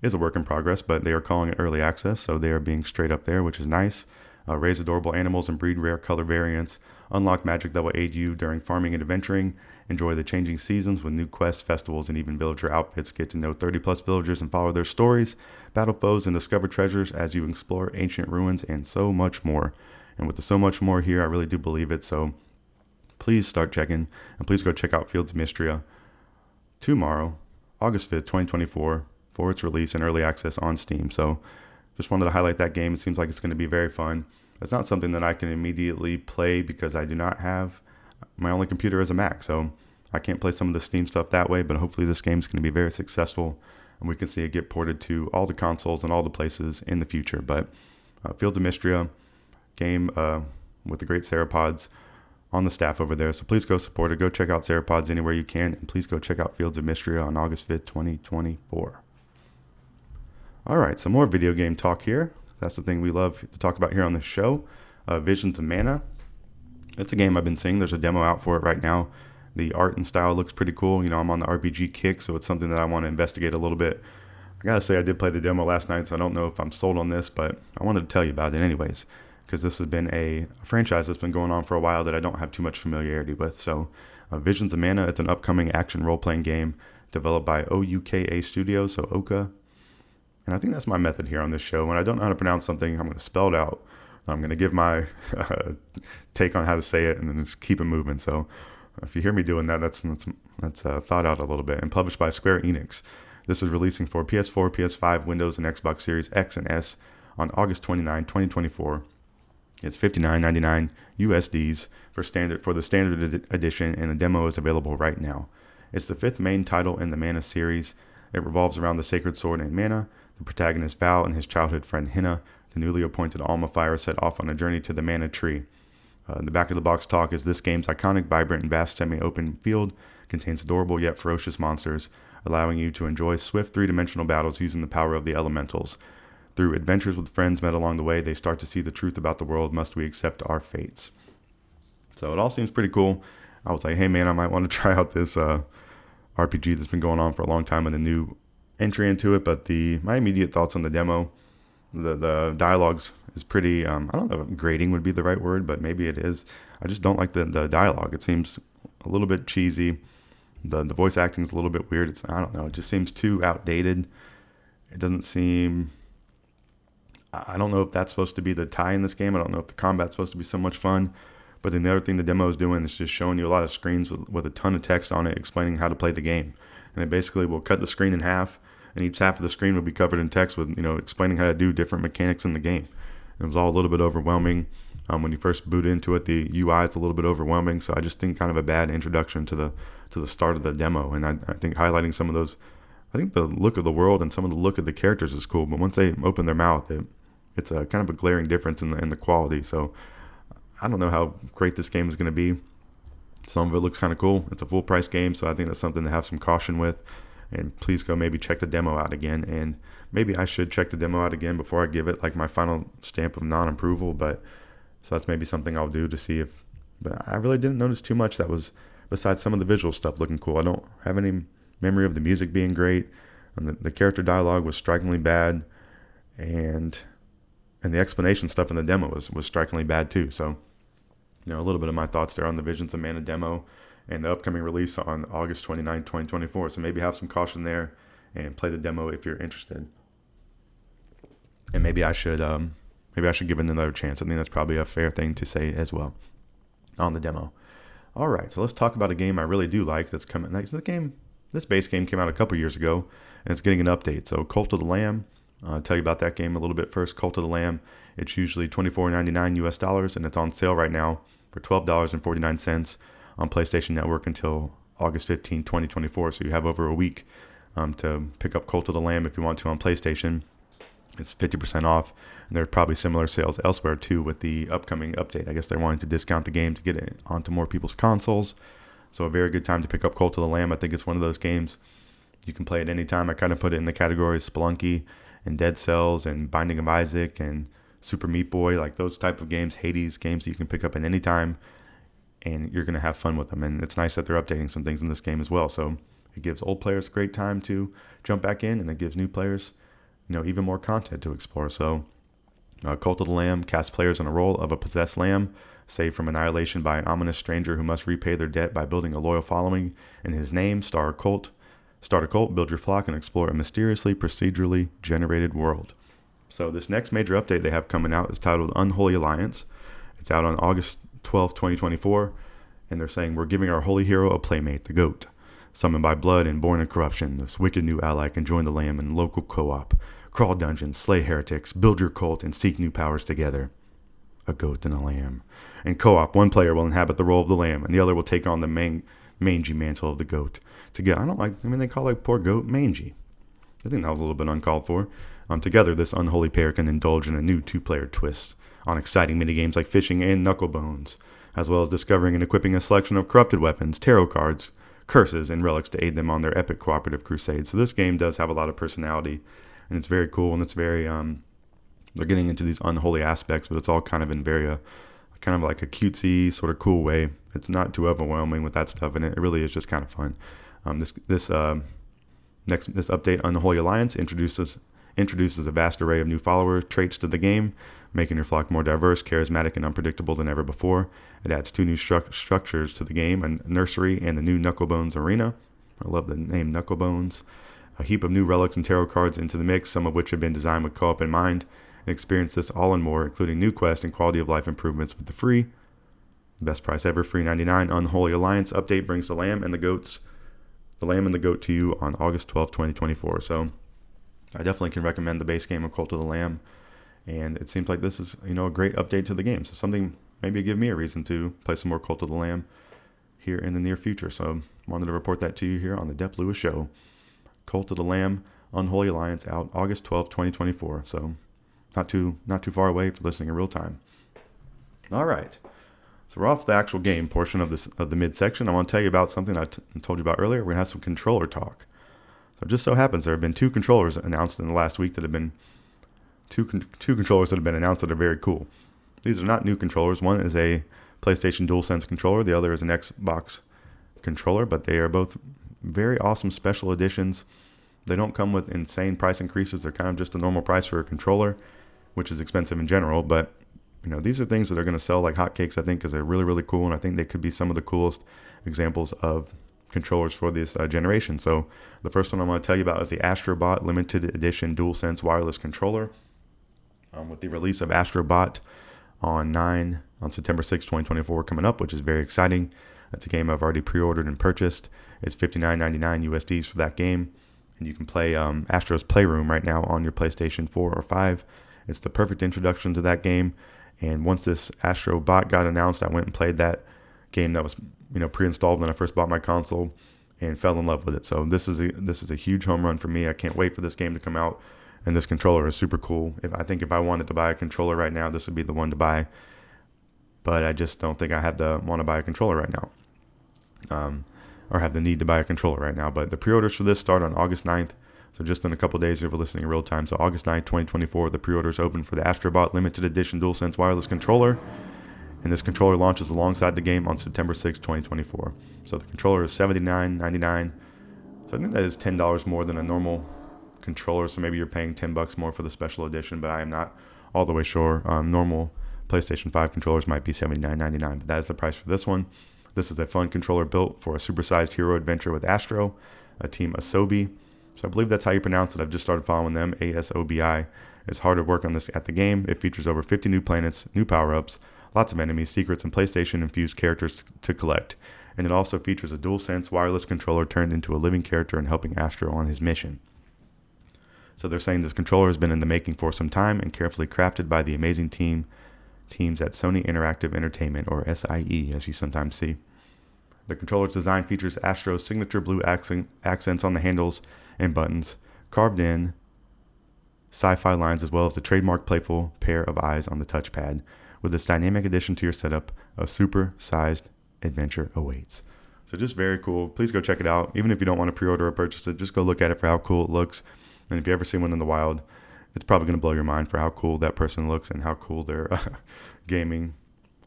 is a work in progress, but they are calling it early access, so they are being straight up there, which is nice. Raise adorable animals and breed rare color variants. Unlock magic that will aid you during farming and adventuring. Enjoy the changing seasons with new quests, festivals, and even villager outfits. Get to know 30-plus villagers and follow their stories. Battle foes and discover treasures as you explore ancient ruins and so much more. And with the so much more here, I really do believe it. So please start checking, and please go check out Fields of Mistria tomorrow, August 5th, 2024, for its release and early access on Steam. So just wanted to highlight that game. It seems like it's going to be very fun. It's not something that I can immediately play because I do not have my only computer is a Mac, so I can't play some of the Steam stuff that way, but hopefully this game is going to be very successful and we can see it get ported to all the consoles and all the places in the future. But Fields of Mistria game with the great Sarahpodz on the staff over there, so please go support it. Go check out Sarahpodz anywhere you can, and please go check out Fields of Mistria on August 5th, 2024. All right, some more video game talk here. That's the thing we love to talk about here on the show. Visions of Mana. It's a game I've been seeing. There's a demo out for it right now. The art and style looks pretty cool. I'm on the RPG kick, so it's something that I want to investigate a little bit. I gotta say, I did play the demo last night, so I don't know if I'm sold on this, but I wanted to tell you about it anyways, because this has been a franchise that's been going on for a while that I don't have too much familiarity with. So Visions of Mana, it's an upcoming action role-playing game developed by OUKA Studios, so Oka. And I think that's my method here on this show. When I don't know how to pronounce something, I'm going to spell it out. I'm going to give my take on how to say it and then just keep it moving. So if you hear me doing that, that's thought out a little bit. And published by Square Enix. This is releasing for PS4, PS5, Windows, and Xbox Series X and S on August 29, 2024. It's $59.99 USDs for the standard edition, and a demo is available right now. It's the 5th main title in the Mana series. It revolves around the sacred sword and Mana, the protagonist Val and his childhood friend Hinna, the newly appointed Alma Fire, set off on a journey to the Mana tree. The back of the box talk is this game's iconic, vibrant, and vast semi-open field contains adorable yet ferocious monsters, allowing you to enjoy swift three-dimensional battles using the power of the elementals. Through adventures with friends met along the way, they start to see the truth about the world. Must we accept our fates? So it all seems pretty cool. I was like, hey man, I might want to try out this RPG that's been going on for a long time and a new entry into it. But my immediate thoughts on the demo, the dialogues is pretty, I don't know if grading would be the right word, but maybe it is. I just don't like the dialogue. It seems a little bit cheesy. The voice acting is a little bit weird. I don't know. It just seems too outdated. It doesn't seem... I don't know if that's supposed to be the tie in this game. I don't know if the combat's supposed to be so much fun. But then the other thing the demo is doing is just showing you a lot of screens with a ton of text on it explaining how to play the game. And it basically will cut the screen in half, and each half of the screen will be covered in text with, explaining how to do different mechanics in the game. It was all a little bit overwhelming. When you first boot into it, the UI is a little bit overwhelming. So I just think kind of a bad introduction to the start of the demo. And I think highlighting some of those, I think the look of the world and some of the look of the characters is cool. But once they open their mouth, it's a kind of a glaring difference in the quality. So I don't know how great this game is going to be. Some of it looks kind of cool. It's a full price game, so I think that's something to have some caution with. And please go maybe check the demo out again. And maybe I should check the demo out again before I give it like my final stamp of non-approval. So that's maybe something I'll do to see if... But I really didn't notice too much that was, besides some of the visual stuff looking cool. I don't have any memory of the music being great. And the character dialogue was strikingly bad. And the explanation stuff in the demo was strikingly bad too. So, a little bit of my thoughts there on the Visions of Mana demo and the upcoming release on August 29, 2024. So maybe have some caution there and play the demo if you're interested. And maybe I should give it another chance. I think that's probably a fair thing to say as well on the demo. All right, so let's talk about a game I really do like that's coming next. This base game came out a couple years ago, and it's getting an update. So Cult of the Lamb. I'll tell you about that game a little bit first. Cult of the Lamb. It's usually $24.99 US dollars, and it's on sale right now for $12.49 on PlayStation Network until August 15, 2024. So you have over a week to pick up Cult of the Lamb if you want to on PlayStation. It's 50% off, and there are probably similar sales elsewhere too with the upcoming update. I guess they're wanting to discount the game to get it onto more people's consoles. So a very good time to pick up Cult of the Lamb. I think it's one of those games you can play at any time. I kind of put it in the category of Spelunky and Dead Cells and Binding of Isaac and Super Meat Boy, like those type of games, Hades games that you can pick up at any time, and you're going to have fun with them. And it's nice that they're updating some things in this game as well. So it gives old players a great time to jump back in, and it gives new players, even more content to explore. So Cult of the Lamb casts players in a role of a possessed lamb, saved from annihilation by an ominous stranger who must repay their debt by building a loyal following in his name. Start a cult, build your flock, and explore a mysteriously procedurally generated world. So this next major update they have coming out is titled Unholy Alliance. It's out on August 12, 2024, and they're saying, we're giving our holy hero a playmate, the goat. Summoned by blood and born in corruption, this wicked new ally can join the lamb in local co-op, crawl dungeons, slay heretics, build your cult, and seek new powers together. A goat and a lamb. In co-op, one player will inhabit the role of the lamb, and the other will take on the mangy mantle of the goat. Together, they call poor goat mangy. I think that was a little bit uncalled for. Together, this unholy pair can indulge in a new two-player twist on exciting minigames like fishing and knucklebones, as well as discovering and equipping a selection of corrupted weapons, tarot cards, curses, and relics to aid them on their epic cooperative crusade. So this game does have a lot of personality, and it's very cool, and it's very, they're getting into these unholy aspects, but it's all kind of in very, kind of like a cutesy, sort of cool way. It's not too overwhelming with that stuff in it. It really is just kind of fun. This update, Unholy Alliance, introduces a vast array of new follower traits to the game, making your flock more diverse, charismatic, and unpredictable than ever before. It adds 2 new structures to the game, a nursery and the new Knucklebones Arena. I love the name Knucklebones. A heap of new relics and tarot cards into the mix, some of which have been designed with co-op in mind. And experience this all and more, including new quest and quality of life improvements with the free, best price ever, free $99 Unholy Alliance update brings the lamb and the goat to you on August 12th, 2024. So I definitely can recommend the base game of Cult of the Lamb, and it seems like this is, a great update to the game. So something maybe give me a reason to play some more Cult of the Lamb here in the near future. So wanted to report that to you here on the Dep Lewis Show. Cult of the Lamb Unholy Alliance out August 12th, 2024. So not too far away for listening in real time. All right. So we're off the actual game portion of the midsection. I want to tell you about something I told you about earlier. We're going to have some controller talk. So it just so happens there have been 2 controllers announced in the last week that have been two controllers that have been announced that are very cool. These are not new controllers. One is a PlayStation DualSense controller. The other is an Xbox controller, but they are both very awesome special editions. They don't come with insane price increases. They're kind of just a normal price for a controller, which is expensive in general, but these are things that are going to sell like hotcakes, I think, because they're really, really cool, and I think they could be some of the coolest examples of controllers for this generation. So the first one I'm going to tell you about is the Astro limited edition DualSense wireless controller. With the release of Astro on September 6, 2024 coming up, which is very exciting. That's a game I've already pre-ordered and purchased. It's $59.99 USDs for that game, and you can play Astro's Playroom right now on your PlayStation 4 or 5. It's the perfect introduction to that game. And once this Astro got announced, I went and played that game that was, pre-installed when I first bought my console and fell in love with it. So this is a huge home run for me. I can't wait for this game to come out. And this controller is super cool. If I wanted to buy a controller right now, this would be the one to buy. But I just don't think I want to buy a controller right now. Or have the need to buy a controller right now. But the pre-orders for this start on August 9th. So just in a couple days if you're listening in real time. So August 9th, 2024, the pre-orders open for the Astrobot limited edition DualSense wireless controller. And this controller launches alongside the game on September 6th, 2024. So the controller is $79.99. So I think that is $10 more than a normal controller. So maybe you're paying $10 more for the special edition, but I am not all the way sure. Normal PlayStation 5 controllers might be $79.99, but that is the price for this one. This is a fun controller built for a supersized hero adventure with Astro, a team Asobi. So I believe that's how you pronounce it. I've just started following them, ASOBI. It's hard to work on this at the game. It features over 50 new planets, new power-ups, lots of enemies, secrets, and PlayStation-infused characters to collect. And it also features a DualSense wireless controller turned into a living character and helping Astro on his mission. So they're saying this controller has been in the making for some time and carefully crafted by the amazing teams at Sony Interactive Entertainment, or SIE, as you sometimes see. The controller's design features Astro's signature blue accents on the handles and buttons, carved in sci-fi lines, as well as the trademark playful pair of eyes on the touchpad. With this dynamic addition to your setup, a super-sized adventure awaits. So just very cool. Please go check it out. Even if you don't want to pre-order or purchase it, just go look at it for how cool it looks. And if you ever see one in the wild, it's probably going to blow your mind for how cool that person looks and how cool their gaming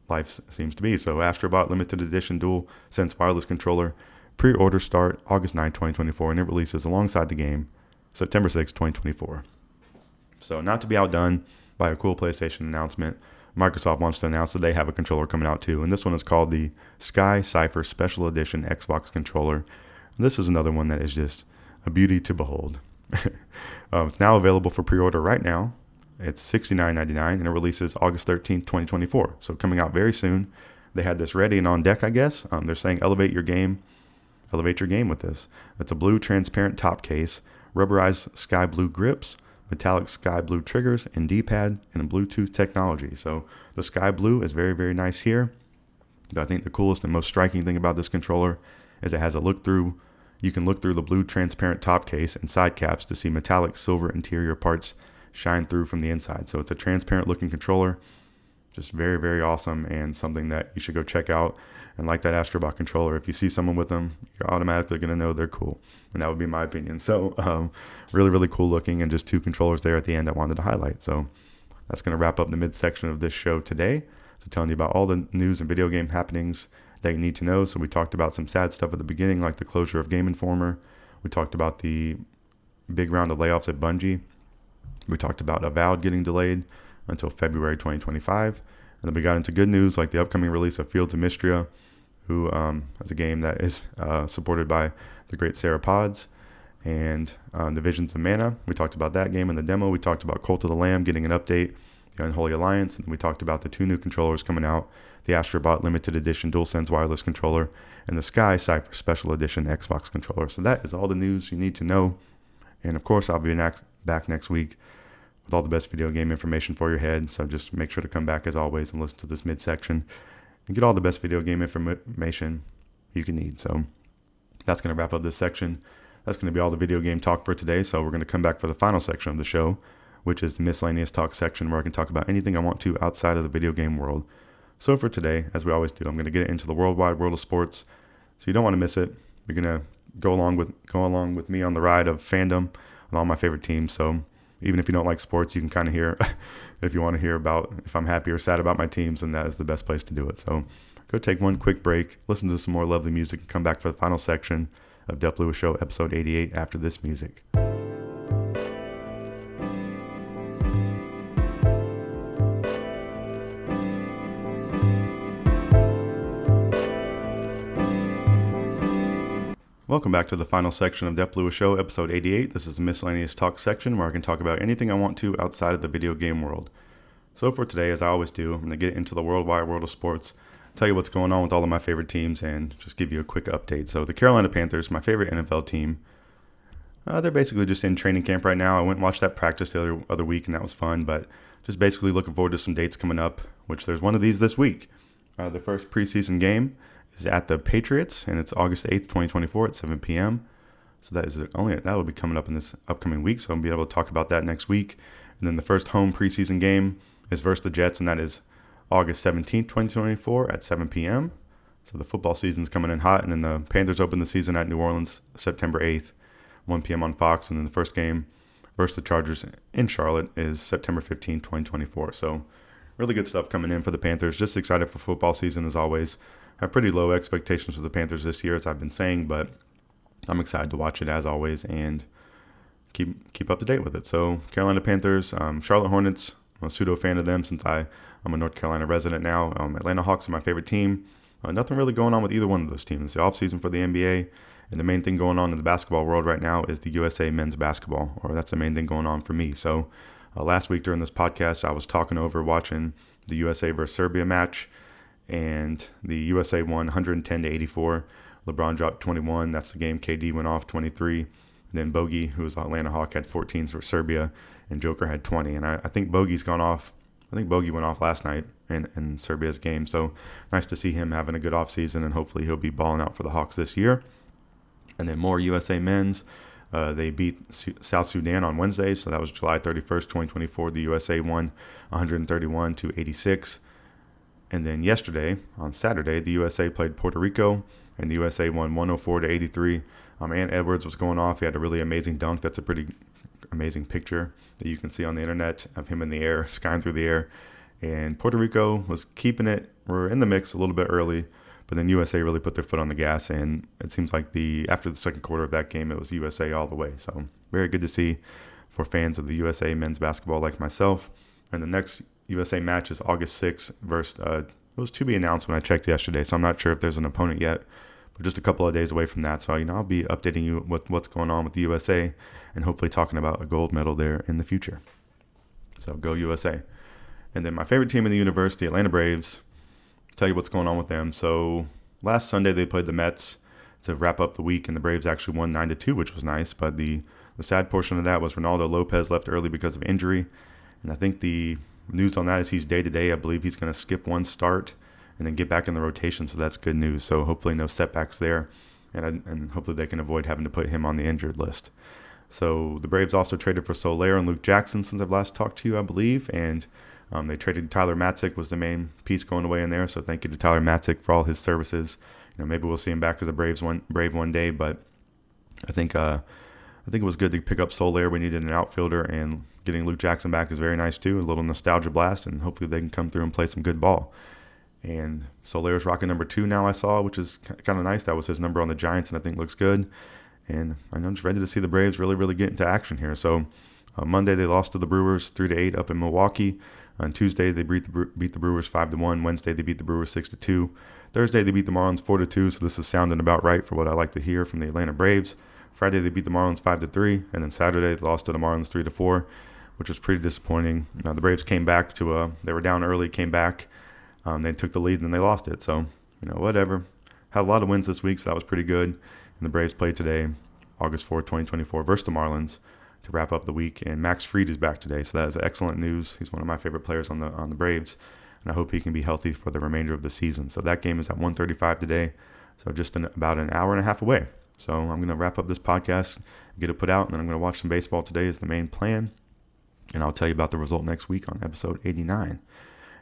life seems to be. So Astrobot limited edition DualSense wireless controller. Pre-order start August 9, 2024, and it releases alongside the game September 6, 2024. So not to be outdone by a cool PlayStation announcement, Microsoft wants to announce that they have a controller coming out too, and this one is called the Sky Cipher Special Edition Xbox controller. And this is another one that is just a beauty to behold. It's now available for pre-order right now. It's $69.99, and it releases August 13, 2024. So coming out very soon. They had this ready and on deck, I guess. They're saying elevate your game with this. It's a blue transparent top case, rubberized sky blue grips, metallic sky blue triggers and D-pad, and a Bluetooth technology. So the sky blue is very, very nice here. But I think the coolest and most striking thing about this controller is it has a look through. You can look through the blue transparent top case and side caps to see metallic silver interior parts shine through from the inside. So it's a transparent looking controller. Just very, very awesome, and something that you should go check out. And like that Astrobot controller, if you see someone with them, you're automatically going to know they're cool. And that would be my opinion. So really, really cool looking, and just 2 controllers there at the end I wanted to highlight. So that's going to wrap up the midsection of this show today. So telling you about all the news and video game happenings that you need to know. So we talked about some sad stuff at the beginning, like the closure of Game Informer. We talked about the big round of layoffs at Bungie. We talked about Avowed getting delayed until February 2025. And then we got into good news, like the upcoming release of Fields of Mistria, who is a game that is supported by the great Sarahpodz, and the Visions of Mana. We talked about that game in the demo. We talked about Cult of the Lamb getting an update, the Unholy Alliance, and then we talked about the 2 new controllers coming out, the Astro Limited Edition DualSense wireless controller, and the Sky Cipher Special Edition Xbox controller. So that is all the news you need to know. And of course, I'll be back next week with all the best video game information for your head. So just make sure to come back as always and listen to this midsection and get all the best video game information you can need. So that's going to wrap up this section. That's going to be all the video game talk for today. So we're going to come back for the final section of the show, which is the Miscellaneous Talk section, where I can talk about anything I want to outside of the video game world. So for today, as we always do, I'm going to get into the worldwide world of sports. So you don't want to miss it. You're going to go along with me on the ride of fandom and all my favorite teams. So even if you don't like sports, you can kind of hear, if you want to hear about if I'm happy or sad about my teams, then that is the best place to do it. So go take one quick break, listen to some more lovely music, and come back for the final section of Dep Lewis Show, episode 88, after this music. Welcome back to the final section of Dep Lewis Show, episode 88. This is the Miscellaneous Talk section, where I can talk about anything I want to outside of the video game world. So for today, as I always do, I'm going to get into the worldwide world of sports, tell you what's going on with all of my favorite teams, and just give you a quick update. So the Carolina Panthers, my favorite NFL team, they're basically just in training camp right now. I went and watched that practice the other week, and that was fun, but just basically looking forward to some dates coming up, which there's one of these this week. The first preseason game is at the Patriots, and it's August 8th, 2024 at 7 p.m. So that will be coming up in this upcoming week, so I'll be able to talk about that next week. And then the first home preseason game is versus the Jets, and that is August 17th, 2024 at 7 p.m. So the football season's coming in hot, and then the Panthers open the season at New Orleans September 8th, 1 p.m. on Fox, and then the first game versus the Chargers in Charlotte is September 15th, 2024. So really good stuff coming in for the Panthers. Just excited for football season as always. I have pretty low expectations for the Panthers this year, as I've been saying, but I'm excited to watch it as always and keep up to date with it. So Carolina Panthers, Charlotte Hornets, I'm a pseudo fan of them since I'm a North Carolina resident now. Atlanta Hawks are my favorite team. Nothing really going on with either one of those teams. It's the offseason for the NBA, and the main thing going on in the basketball world right now is the USA men's basketball, or that's the main thing going on for me. So last week during this podcast, I was watching the USA versus Serbia match, and the USA won 110-84. LeBron dropped 21. That's the game. KD went off 23. And then Bogey, who was the Atlanta Hawk, had 14 for Serbia, and Joker had 20. And I think Bogey's gone off. I think Bogey went off last night in Serbia's game. So nice to see him having a good offseason, and hopefully he'll be balling out for the Hawks this year. And then more USA men's. They beat South Sudan on Wednesday, so that was July 31st, 2024. The USA won 131-86. And then yesterday, on Saturday, the USA played Puerto Rico, and the USA won 104-83. Ant Edwards was going off. He had a really amazing dunk. That's a pretty amazing picture that you can see on the internet of him in the air, skying through the air. And Puerto Rico was keeping it. We're in the mix a little bit early, but then USA really put their foot on the gas, and it seems like after the second quarter of that game, it was USA all the way. So very good to see for fans of the USA men's basketball like myself. And the next USA match is August 6th versus, it was to be announced when I checked yesterday, so I'm not sure if there's an opponent yet, but just a couple of days away from that. So, I'll be updating you with what's going on with the USA and hopefully talking about a gold medal there in the future. So go USA. And then my favorite team in the universe, the Atlanta Braves, tell you what's going on with them. So last Sunday they played the Mets to wrap up the week, and the Braves actually won 9-2, which was nice, but the sad portion of that was Ronaldo Lopez left early because of injury, and I think the news on that is he's day-to-day. I believe he's going to skip one start and then get back in the rotation, so that's good news. So hopefully no setbacks there, and hopefully they can avoid having to put him on the injured list. So the Braves also traded for Soler and Luke Jackson since I've last talked to you, I believe, and they traded Tyler Matzik was the main piece going away in there, so thank you to Tyler Matzik for all his services. Maybe we'll see him back as a Brave one day, but I think it was good to pick up Soler. We needed an outfielder, and getting Luke Jackson back is very nice too. A little nostalgia blast, and hopefully they can come through and play some good ball. And Solaire's rocking number 2 now, I saw, which is kind of nice. That was his number on the Giants, and I think looks good. And I'm just ready to see the Braves really get into action here. So Monday they lost to the Brewers 3-8 up in Milwaukee. On Tuesday they beat the Brewers 5-1. Wednesday they beat the Brewers 6-2. Thursday they beat the Marlins 4-2. So this is sounding about right for what I like to hear from the Atlanta Braves. Friday they beat the Marlins 5-3, and then Saturday they lost to the Marlins 3-4, which was pretty disappointing. The Braves came back to they were down early, came back. They took the lead and then they lost it. So whatever. Had a lot of wins this week, so that was pretty good. And the Braves played today, August 4th, 2024, versus the Marlins to wrap up the week. And Max Fried is back today, so that is excellent news. He's one of my favorite players on the Braves, and I hope he can be healthy for the remainder of the season. So that game is at 1:35 today, so just about an hour and a half away. So I'm going to wrap up this podcast, get it put out, and then I'm going to watch some baseball today is the main plan. And I'll tell you about the result next week on episode 89.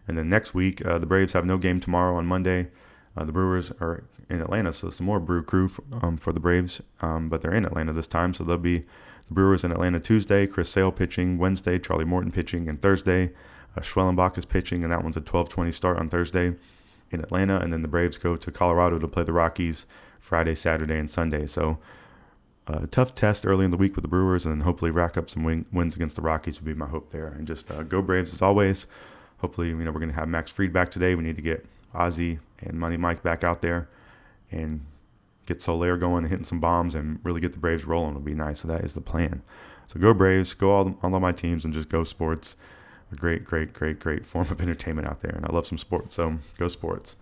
And then next week, the Braves have no game tomorrow on Monday. The Brewers are in Atlanta, so some more Brew Crew for the Braves, but they're in Atlanta this time. So they'll be the Brewers in Atlanta Tuesday, Chris Sale pitching Wednesday, Charlie Morton pitching, and Thursday, Schwellenbach is pitching, and that one's a 12:20 start on Thursday in Atlanta. And then the Braves go to Colorado to play the Rockies Friday, Saturday, and Sunday. So tough test early in the week with the Brewers, and hopefully rack up some wins against the Rockies would be my hope there. And just go Braves as always. Hopefully, we're going to have Max Fried back today. We need to get Ozzie and Money Mike back out there and get Solaire going and hitting some bombs and really get the Braves rolling. It'll be nice. So that is the plan. So go Braves, go all of my teams, and just go sports. A great form of entertainment out there, and I love some sports. So go sports.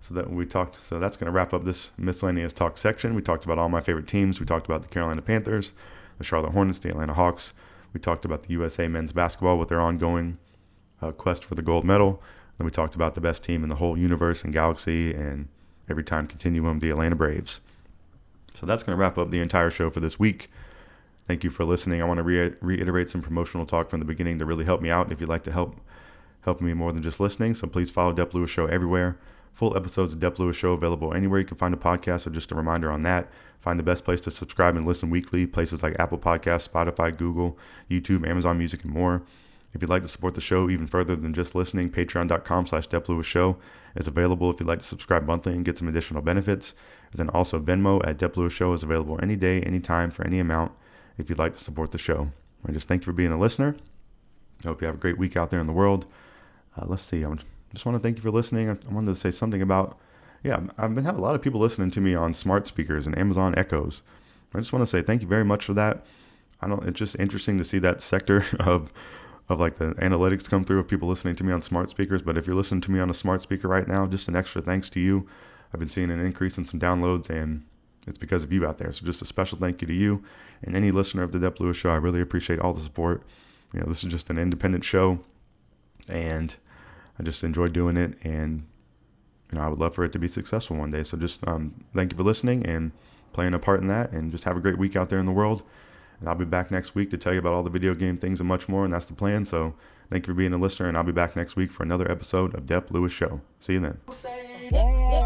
So that's going to wrap up this miscellaneous talk section. We talked about all my favorite teams. We talked about the Carolina Panthers, the Charlotte Hornets, the Atlanta Hawks. We talked about the USA men's basketball with their ongoing quest for the gold medal. Then we talked about the best team in the whole universe and galaxy and every time continuum, the Atlanta Braves. So that's going to wrap up the entire show for this week. Thank you for listening. I want to reiterate some promotional talk from the beginning to really help me out if you'd like to help me more than just listening. So please follow Dep Lewis Show everywhere. Full episodes of Dep Lewis Show available anywhere you can find a podcast, so just a reminder on that. Find the best place to subscribe and listen weekly, places like Apple Podcasts, Spotify, Google, YouTube, Amazon Music, and more. If you'd like to support the show even further than just listening, patreon.com/DepLewisShow is available if you'd like to subscribe monthly and get some additional benefits. And then also Venmo at Dep Lewis Show is available any day, anytime, for any amount if you'd like to support the show. I just thank you for being a listener. I hope you have a great week out there in the world. Let's see. I just want to thank you for listening. I wanted to say something about, I've been having a lot of people listening to me on smart speakers and Amazon Echoes. I just want to say thank you very much for that. It's just interesting to see that sector of like the analytics come through of people listening to me on smart speakers. But if you're listening to me on a smart speaker right now, just an extra thanks to you. I've been seeing an increase in some downloads, and it's because of you out there. So just a special thank you to you and any listener of the Dep Lewis Show. I really appreciate all the support. This is just an independent show, and I just enjoy doing it, and I would love for it to be successful one day. So just thank you for listening and playing a part in that, and just have a great week out there in the world. And I'll be back next week to tell you about all the video game things and much more, and that's the plan. So thank you for being a listener, and I'll be back next week for another episode of Dep Lewis Show. See you then.